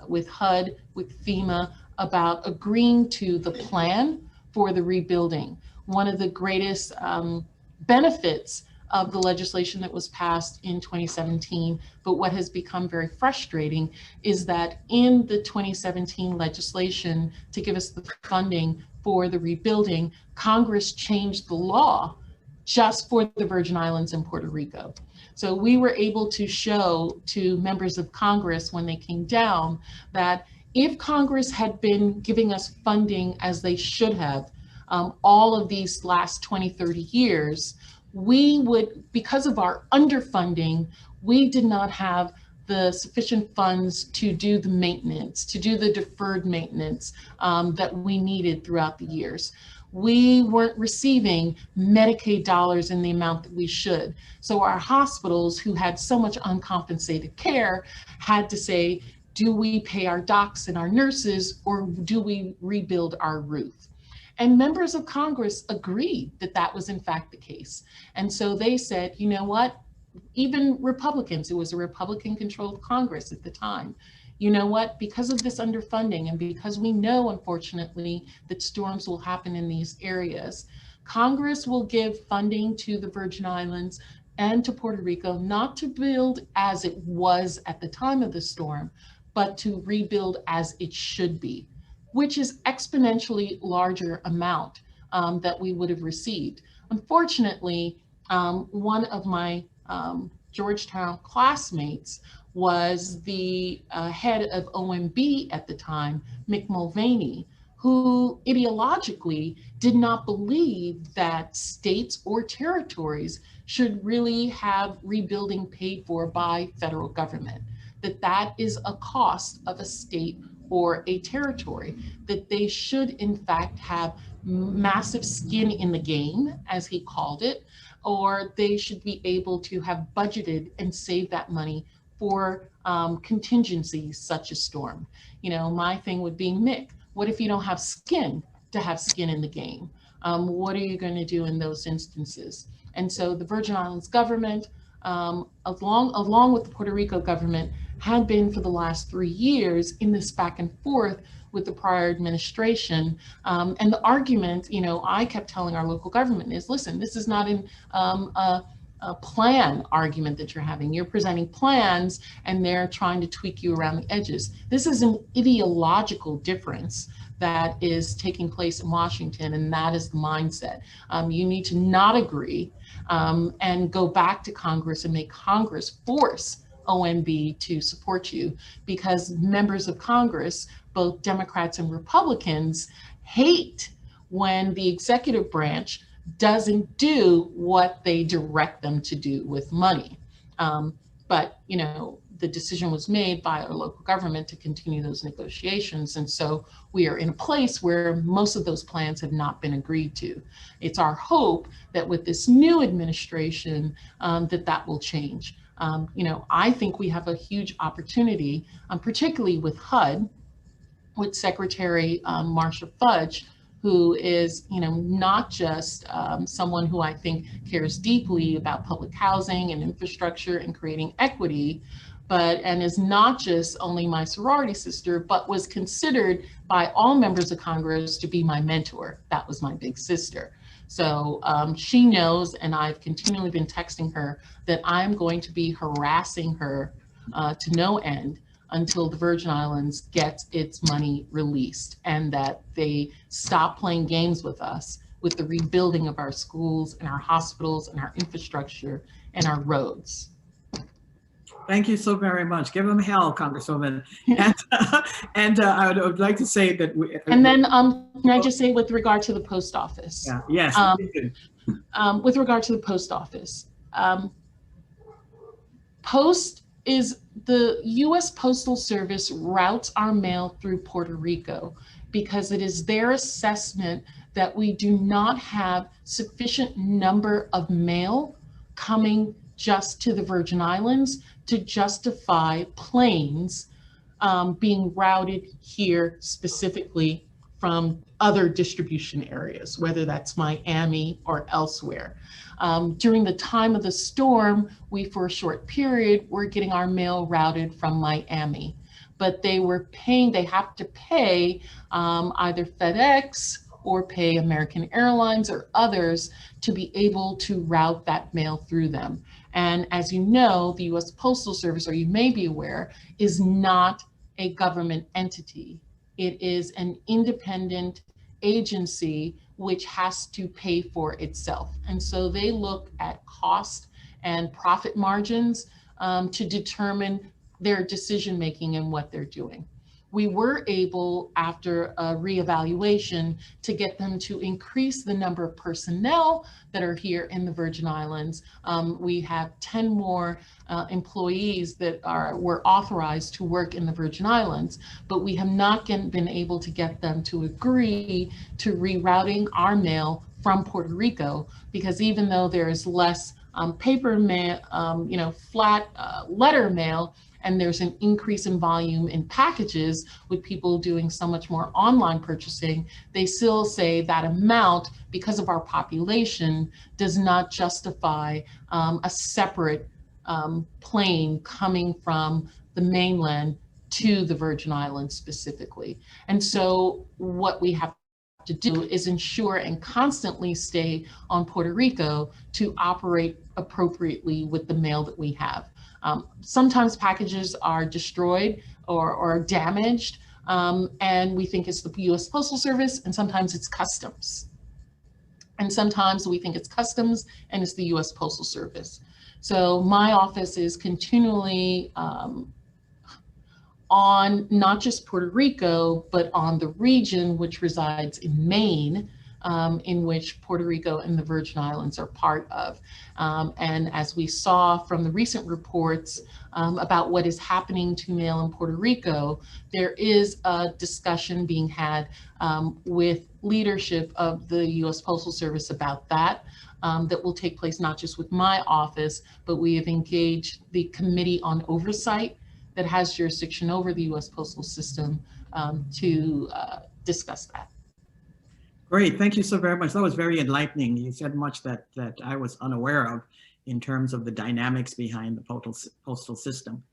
with HUD, with FEMA, about agreeing to the plan for the rebuilding. One of the greatest benefits of the legislation that was passed in 2017, but what has become very frustrating is that in the 2017 legislation to give us the funding for the rebuilding, Congress changed the law just for the Virgin Islands and Puerto Rico. So we were able to show to members of Congress when they came down that if Congress had been giving us funding as they should have all of these last 20, 30 years, we would, because of our underfunding, we did not have the sufficient funds to do the maintenance, to do the deferred maintenance that we needed throughout the years. We weren't receiving Medicaid dollars in the amount that we should. So our hospitals, who had so much uncompensated care, had to say, do we pay our docs and our nurses, or do we rebuild our roof? And members of Congress agreed that that was in fact the case. And so they said, you know what, even Republicans, it was a Republican controlled Congress at the time, you know what, because of this underfunding and because we know, unfortunately, that storms will happen in these areas, Congress will give funding to the Virgin Islands and to Puerto Rico, not to build as it was at the time of the storm, but to rebuild as it should be, which is exponentially larger amount that we would have received. Unfortunately, one of my Georgetown classmates was the head of OMB at the time, Mick Mulvaney, who ideologically did not believe that states or territories should really have rebuilding paid for by federal government, that is a cost of a state or a territory, that they should in fact have massive skin in the game, as he called it, or they should be able to have budgeted and saved that money for contingencies such as storm. You know, my thing would be, Mick, what if you don't have skin to have skin in the game? What are you going to do in those instances? And so the Virgin Islands government, along with the Puerto Rico government, had been for the last 3 years in this back and forth with the prior administration. And the argument, you know, I kept telling our local government is, listen, this is not a plan argument that you're having. You're presenting plans and they're trying to tweak you around the edges. This is an ideological difference that is taking place in Washington, and that is the mindset. You need to not agree and go back to Congress and make Congress force OMB to support you, because members of Congress, both Democrats and Republicans, hate when the executive branch doesn't do what they direct them to do with money. But, you know, the decision was made by our local government to continue those negotiations. And so we are in a place where most of those plans have not been agreed to. It's our hope that with this new administration, that will change. You know, I think we have a huge opportunity, particularly with HUD, with Secretary Marcia Fudge, who is, you know, not just someone who I think cares deeply about public housing and infrastructure and creating equity, and is not just only my sorority sister, but was considered by all members of Congress to be my mentor. That was my big sister. So she knows, and I've continually been texting her, that I'm going to be harassing her to no end until the Virgin Islands gets its money released, and that they stop playing games with us with the rebuilding of our schools and our hospitals and our infrastructure and our roads. Thank you so very much. Give them hell, Congresswoman. And I would like to say that we. And then, can I just say with regard to the post office? Yeah, yes. With regard to the post office, the U.S. Postal Service routes our mail through Puerto Rico because it is their assessment that we do not have sufficient number of mail coming just to the Virgin Islands to justify planes being routed here specifically from other distribution areas, whether that's Miami or elsewhere. During the time of the storm, we, for a short period, were getting our mail routed from Miami, but they have to pay either FedEx or pay American Airlines or others to be able to route that mail through them. And as you know, the U.S. Postal Service, or you may be aware, is not a government entity. It is an independent agency which has to pay for itself. And so they look at cost and profit margins to determine their decision-making and what they're doing. We were able, after a reevaluation, to get them to increase the number of personnel that are here in the Virgin Islands. We have 10 more employees that were authorized to work in the Virgin Islands, but we have not been able to get them to agree to rerouting our mail from Puerto Rico, because even though there is less paper mail, flat letter mail, and there's an increase in volume in packages with people doing so much more online purchasing, they still say that amount, because of our population, does not justify a separate plane coming from the mainland to the Virgin Islands specifically. And so what we have to do is ensure and constantly stay on Puerto Rico to operate appropriately with the mail that we have. Sometimes packages are destroyed or damaged, and we think it's the U.S. Postal Service, and sometimes it's customs. And sometimes we think it's customs and it's the U.S. Postal Service. So my office is continually on not just Puerto Rico, but on the region which resides in Maine, in which Puerto Rico and the Virgin Islands are part of. And as we saw from the recent reports about what is happening to mail in Puerto Rico, there is a discussion being had with leadership of the U.S. Postal Service about that. That will take place not just with my office, but we have engaged the Committee on Oversight that has jurisdiction over the U.S. postal system to discuss that. Great, thank you so very much. That was very enlightening. You said much that I was unaware of in terms of the dynamics behind the postal system.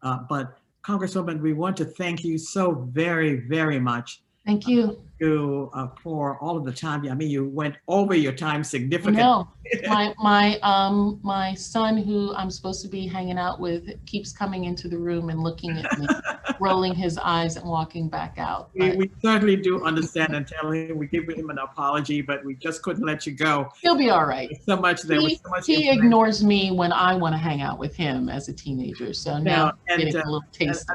But Congresswoman, we want to thank you so very, very much. Thank you. For all of the time. I mean, you went over your time significantly. No, my son, who I'm supposed to be hanging out with, keeps coming into the room and looking at me, rolling his eyes and walking back out. We certainly do understand and tell him, we give him an apology, but we just couldn't let you go. He'll be all right. So much there was so much. He ignores me when I want to hang out with him as a teenager. So now I'm getting a little taste.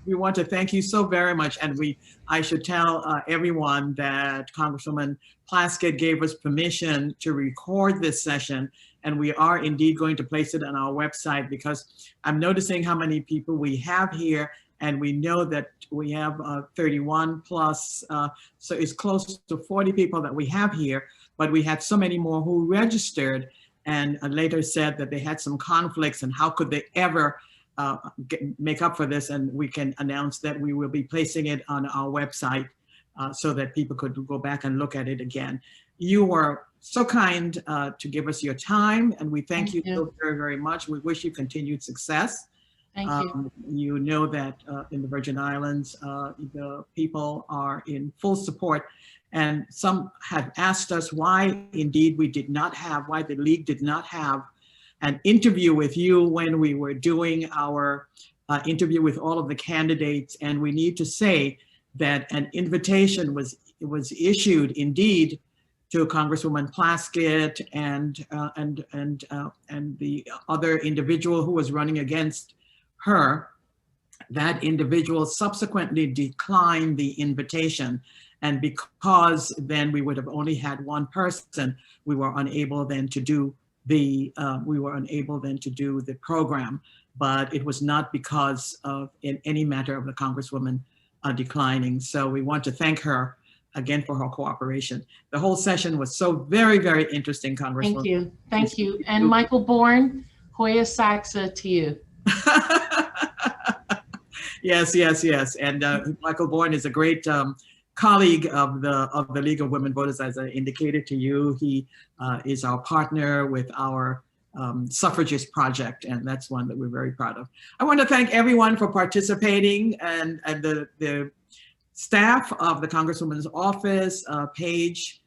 We want to thank you so very much, and I should tell everyone that Congresswoman Plasket gave us permission to record this session, and we are indeed going to place it on our website, because I'm noticing how many people we have here, and we know that we have 31 plus, so it's close to 40 people that we have here, but we had so many more who registered and later said that they had some conflicts, and how could they ever make up for this. And we can announce that we will be placing it on our website so that people could go back and look at it again. You were so kind to give us your time, and we thank you so very, very much. We wish you continued success. Thank you. You know that in the Virgin Islands, the people are in full support. And some have asked us why indeed we did not have, why the League did not have an interview with you when we were doing our interview with all of the candidates. And we need to say that an invitation was issued indeed to Congresswoman Plasket and the other individual who was running against her. That individual subsequently declined the invitation. And because then we would have only had one person, we were unable then to do the program. But it was not because of in any matter of the Congresswoman declining. So we want to thank her again for her cooperation. The whole session was so very, very interesting, Congresswoman. Thank you. Thank you. And Michael Bourne, Hoya Saxa to you. Yes, yes, yes. And Michael Bourne is a great colleague of the League of Women Voters, as I indicated to you. He is our partner with our suffragist project, and that's one that we're very proud of. I want to thank everyone for participating, and the staff of the Congresswoman's office, Paige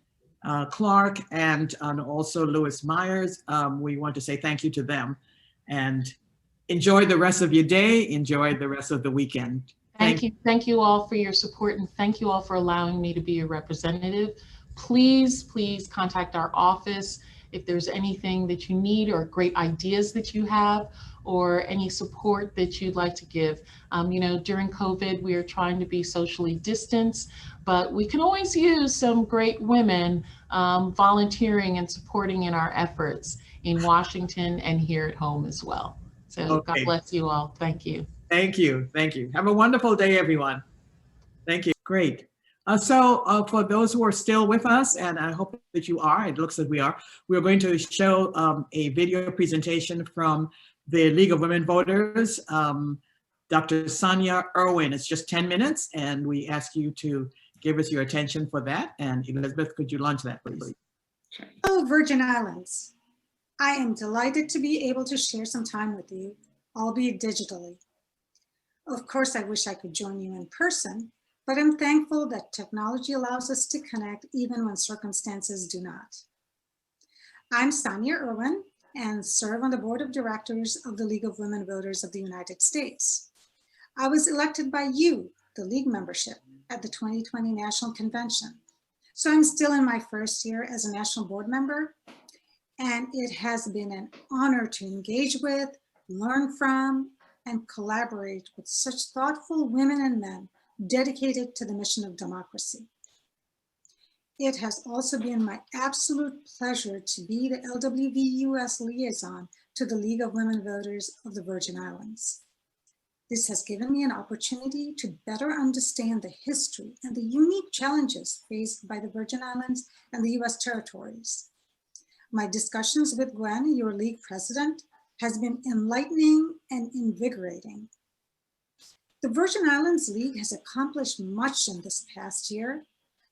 Clark, and also Lewis Myers. We want to say thank you to them, and enjoy the rest of your day. Enjoy the rest of the weekend. Thank you. Thank you all for your support, and thank you all for allowing me to be your representative. Please, please contact our office if there's anything that you need or great ideas that you have or any support that you'd like to give. You know, during COVID, we are trying to be socially distanced, but we can always use some great women volunteering and supporting in our efforts in Washington and here at home as well. So Okay. God bless you all. Thank you. Thank you. Thank you. Have a wonderful day, everyone. Thank you. Great. For those who are still with us, and I hope that you are, it looks like we are, we're going to show a video presentation from the League of Women Voters, Dr. Sania Irwin. It's just 10 minutes, and we ask you to give us your attention for that. And Elizabeth, could you launch that, please? Hello, Virgin Islands. I am delighted to be able to share some time with you, albeit digitally. Of course, I wish I could join you in person, but I'm thankful that technology allows us to connect even when circumstances do not. I'm Sania Irwin and serve on the board of directors of the League of Women Voters of the United States. I was elected by you, the League membership, at the 2020 National Convention. So I'm still in my first year as a national board member, and it has been an honor to engage with, learn from, and collaborate with such thoughtful women and men dedicated to the mission of democracy. It has also been my absolute pleasure to be the LWVUS liaison to the League of Women Voters of the Virgin Islands. This has given me an opportunity to better understand the history and the unique challenges faced by the Virgin Islands and the US territories. My discussions with Gwen, your League president, has been enlightening and invigorating. The Virgin Islands League has accomplished much in this past year.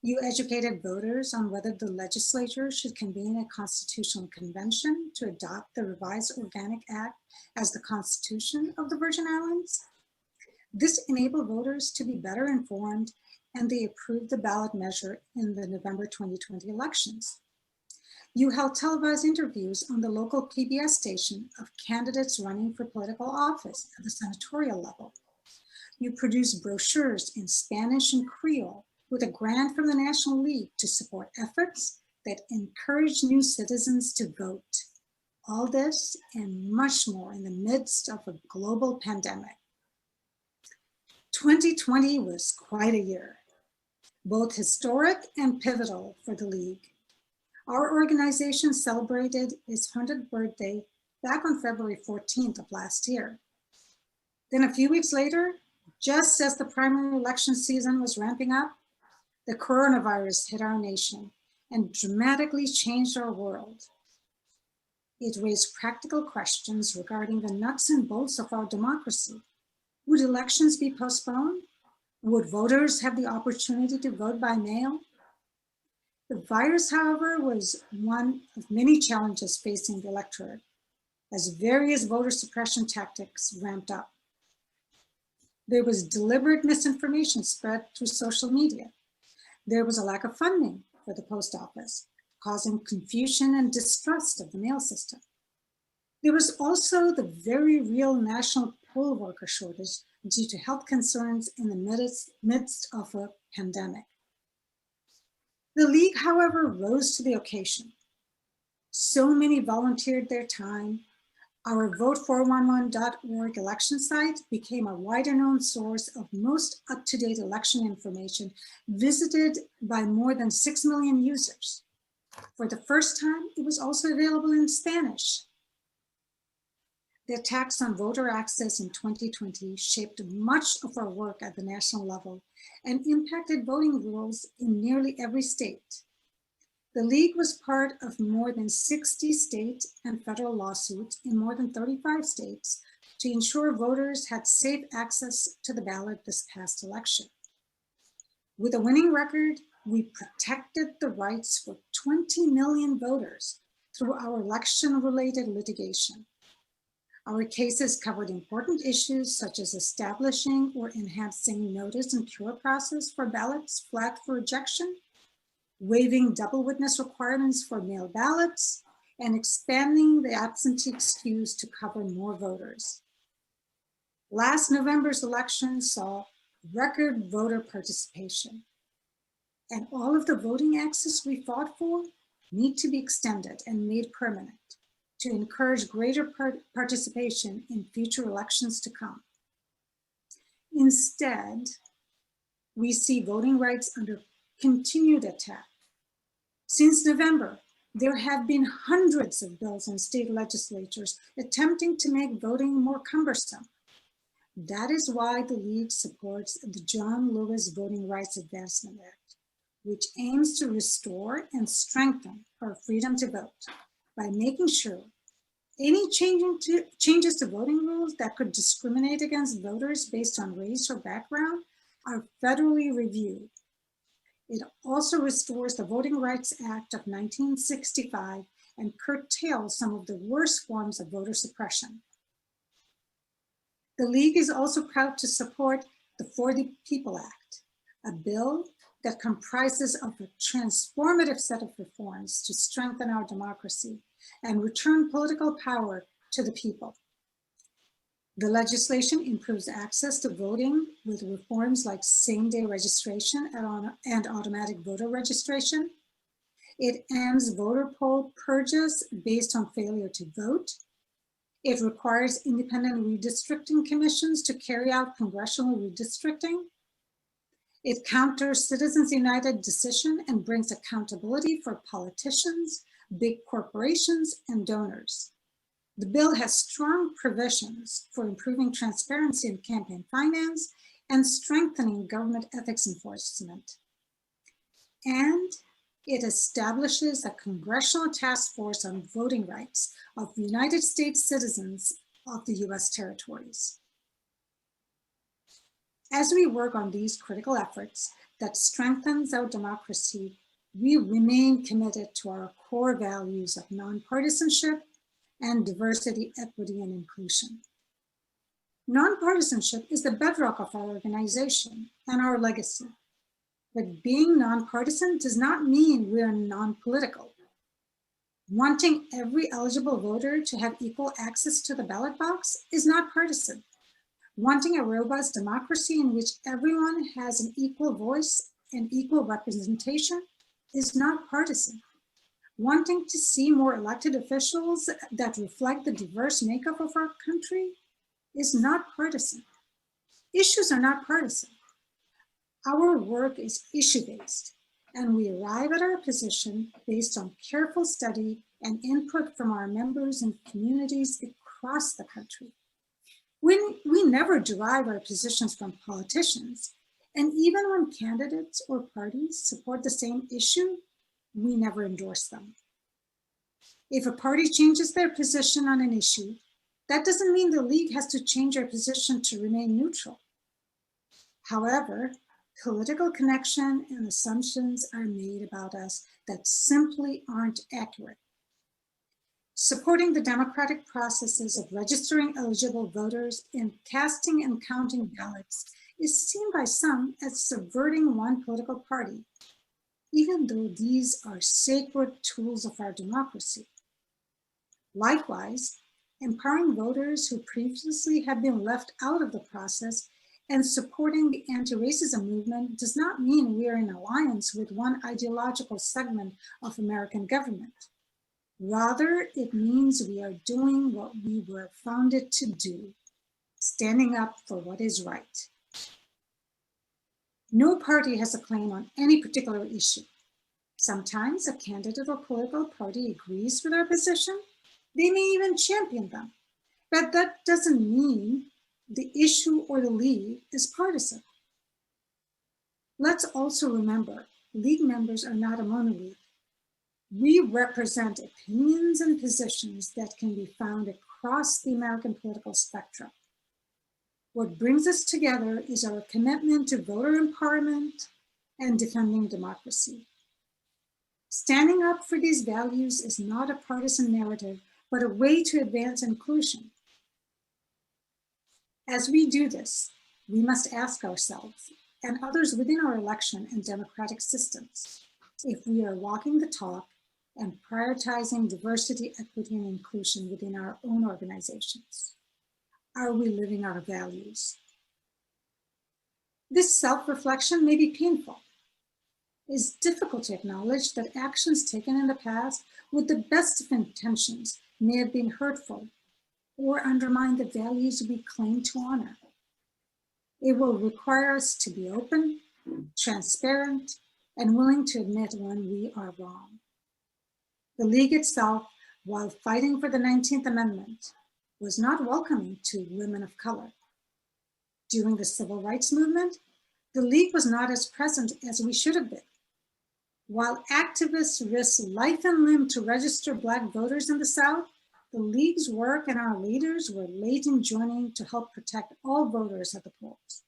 You educated voters on whether the legislature should convene a constitutional convention to adopt the revised Organic Act as the Constitution of the Virgin Islands. This enabled voters to be better informed, and they approved the ballot measure in the November 2020 elections. You held televised interviews on the local PBS station of candidates running for political office at the senatorial level. You produced brochures in Spanish and Creole with a grant from the National League to support efforts that encourage new citizens to vote. All this and much more in the midst of a global pandemic. 2020 was quite a year, both historic and pivotal for the League. Our organization celebrated its 100th birthday back on February 14th of last year. Then a few weeks later, just as the primary election season was ramping up, the coronavirus hit our nation and dramatically changed our world. It raised practical questions regarding the nuts and bolts of our democracy. Would elections be postponed? Would voters have the opportunity to vote by mail? The virus, however, was one of many challenges facing the electorate as various voter suppression tactics ramped up. There was deliberate misinformation spread through social media. There was a lack of funding for the post office, causing confusion and distrust of the mail system. There was also the very real national poll worker shortage due to health concerns in the midst of a pandemic. The League, however, rose to the occasion. So many volunteered their time. Our vote411.org election site became a wider known source of most up-to-date election information, visited by more than 6 million users. For the first time, it was also available in Spanish. The attacks on voter access in 2020 shaped much of our work at the national level and impacted voting rules in nearly every state. The League was part of more than 60 state and federal lawsuits in more than 35 states to ensure voters had safe access to the ballot this past election. With a winning record, we protected the rights for 20 million voters through our election-related litigation. Our cases covered important issues such as establishing or enhancing notice and cure process for ballots flagged for rejection, waiving double witness requirements for mail ballots, and expanding the absentee excuse to cover more voters. Last November's election saw record voter participation, and all of the voting access we fought for need to be extended and made permanent to encourage greater participation in future elections to come. Instead, we see voting rights under continued attack. Since November, there have been hundreds of bills in state legislatures attempting to make voting more cumbersome. That is why the League supports the John Lewis Voting Rights Advancement Act, which aims to restore and strengthen our freedom to vote by making sure any changes to voting rules that could discriminate against voters based on race or background are federally reviewed. It also restores the Voting Rights Act of 1965 and curtails some of the worst forms of voter suppression. The League is also proud to support the For the People Act, a bill that comprises of a transformative set of reforms to strengthen our democracy and return political power to the people. The legislation improves access to voting with reforms like same-day registration and automatic voter registration. It ends voter poll purges based on failure to vote. It requires independent redistricting commissions to carry out congressional redistricting. It counters Citizens United decision and brings accountability for politicians, big corporations, and donors. The bill has strong provisions for improving transparency in campaign finance and strengthening government ethics enforcement. And it establishes a congressional task force on voting rights of United States citizens of the US territories. As we work on these critical efforts that strengthens our democracy, we remain committed to our core values of nonpartisanship and diversity, equity, and inclusion. Nonpartisanship is the bedrock of our organization and our legacy. But being nonpartisan does not mean we are non-political. Wanting every eligible voter to have equal access to the ballot box is not partisan. Wanting a robust democracy in which everyone has an equal voice and equal representation is not partisan. Wanting to see more elected officials that reflect the diverse makeup of our country is not partisan. Issues are not partisan. Our work is issue-based, and we arrive at our position based on careful study and input from our members and communities across the country. We never derive our positions from politicians, and even when candidates or parties support the same issue, we never endorse them. If a party changes their position on an issue, that doesn't mean the League has to change our position to remain neutral. However, political connection and assumptions are made about us that simply aren't accurate. Supporting the democratic processes of registering eligible voters and casting and counting ballots is seen by some as subverting one political party, even though these are sacred tools of our democracy. Likewise, empowering voters who previously had been left out of the process and supporting the anti-racism movement does not mean we are in alliance with one ideological segment of American government. Rather, it means we are doing what we were founded to do, standing up for what is right. No party has a claim on any particular issue. Sometimes a candidate or political party agrees with our position. They may even champion them, but that doesn't mean the issue or the league is partisan. Let's also remember, league members are not a monolith. We represent opinions and positions that can be found across the American political spectrum. What brings us together is our commitment to voter empowerment and defending democracy. Standing up for these values is not a partisan narrative, but a way to advance inclusion. As we do this, we must ask ourselves and others within our election and democratic systems if we are walking the talk and prioritizing diversity, equity, and inclusion within our own organizations. Are we living our values? This self-reflection may be painful. It's difficult to acknowledge that actions taken in the past with the best of intentions may have been hurtful or undermine the values we claim to honor. It will require us to be open, transparent, and willing to admit when we are wrong. The League itself, while fighting for the 19th Amendment, was not welcoming to women of color. During the Civil Rights Movement, the League was not as present as we should have been. While activists risked life and limb to register Black voters in the South, the League's work and our leaders were late in joining to help protect all voters at the polls.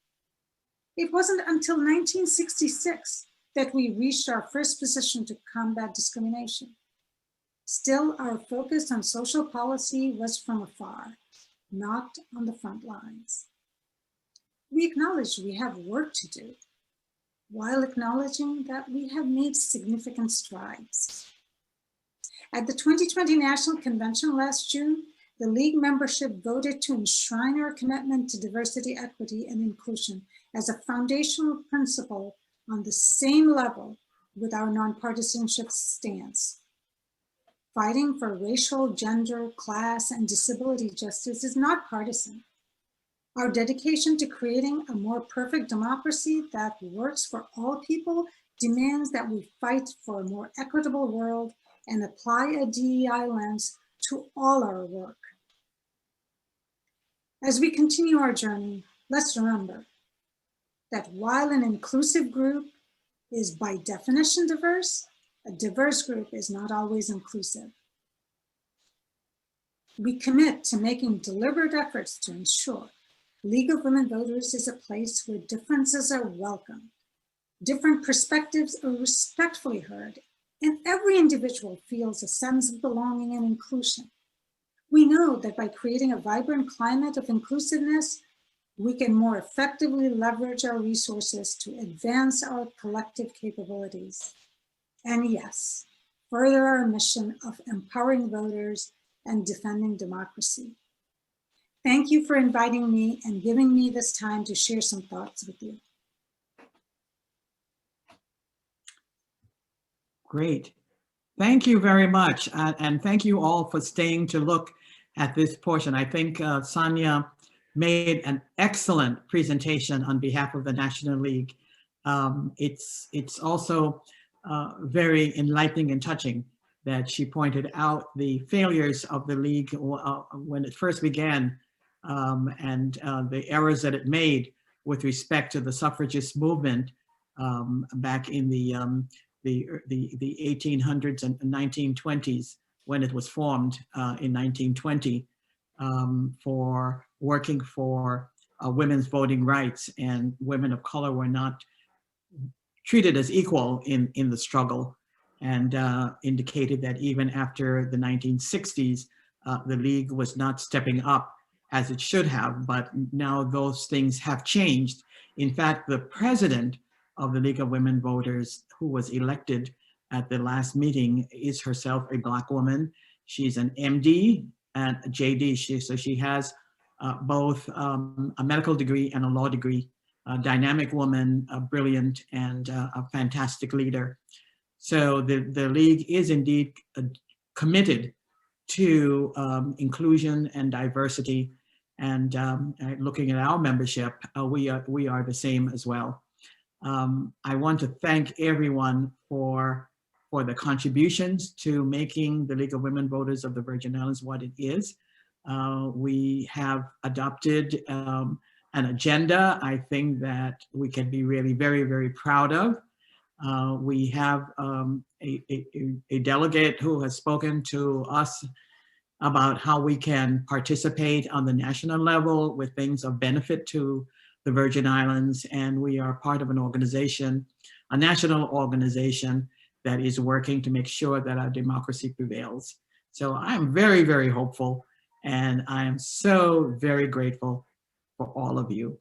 It wasn't until 1966 that we reached our first position to combat discrimination. Still, our focus on social policy was from afar, not on the front lines. We acknowledge we have work to do, while acknowledging that we have made significant strides. At the 2020 National Convention last June, the League membership voted to enshrine our commitment to diversity, equity, and inclusion as a foundational principle on the same level with our nonpartisanship stance. Fighting for racial, gender, class, and disability justice is not partisan. Our dedication to creating a more perfect democracy that works for all people demands that we fight for a more equitable world and apply a DEI lens to all our work. As we continue our journey, let's remember that while an inclusive group is by definition diverse, a diverse group is not always inclusive. We commit to making deliberate efforts to ensure League of Women Voters is a place where differences are welcome, different perspectives are respectfully heard, and every individual feels a sense of belonging and inclusion. We know that by creating a vibrant climate of inclusiveness, we can more effectively leverage our resources to advance our collective capabilities. And yes, further our mission of empowering voters and defending democracy. Thank you for inviting me and giving me this time to share some thoughts with you. Great. Thank you very much. And thank you all for staying to look at this portion. I think Sania made an excellent presentation on behalf of the National League. It's also very enlightening and touching that she pointed out the failures of the League when it first began and the errors that it made with respect to the suffragist movement back in the 1800s and 1920s when it was formed in 1920 for working for women's voting rights, and women of color were not treated as equal in the struggle, and indicated that even after the 1960s, the League was not stepping up as it should have, but now those things have changed. In fact, the president of the League of Women Voters, who was elected at the last meeting, is herself a Black woman. She's an MD, and JD. She has both a medical degree and a law degree. A dynamic woman, brilliant, and a fantastic leader. So the League is indeed committed to inclusion and diversity. And looking at our membership, we are the same as well. I want to thank everyone for the contributions to making the League of Women Voters of the Virgin Islands what it is. We have adopted an agenda, I think, that we can be really very, very proud of. We have a delegate who has spoken to us about how we can participate on the national level with things of benefit to the Virgin Islands. And we are part of an organization, a national organization that is working to make sure that our democracy prevails. So I'm very, very hopeful, and I am so very grateful for all of you.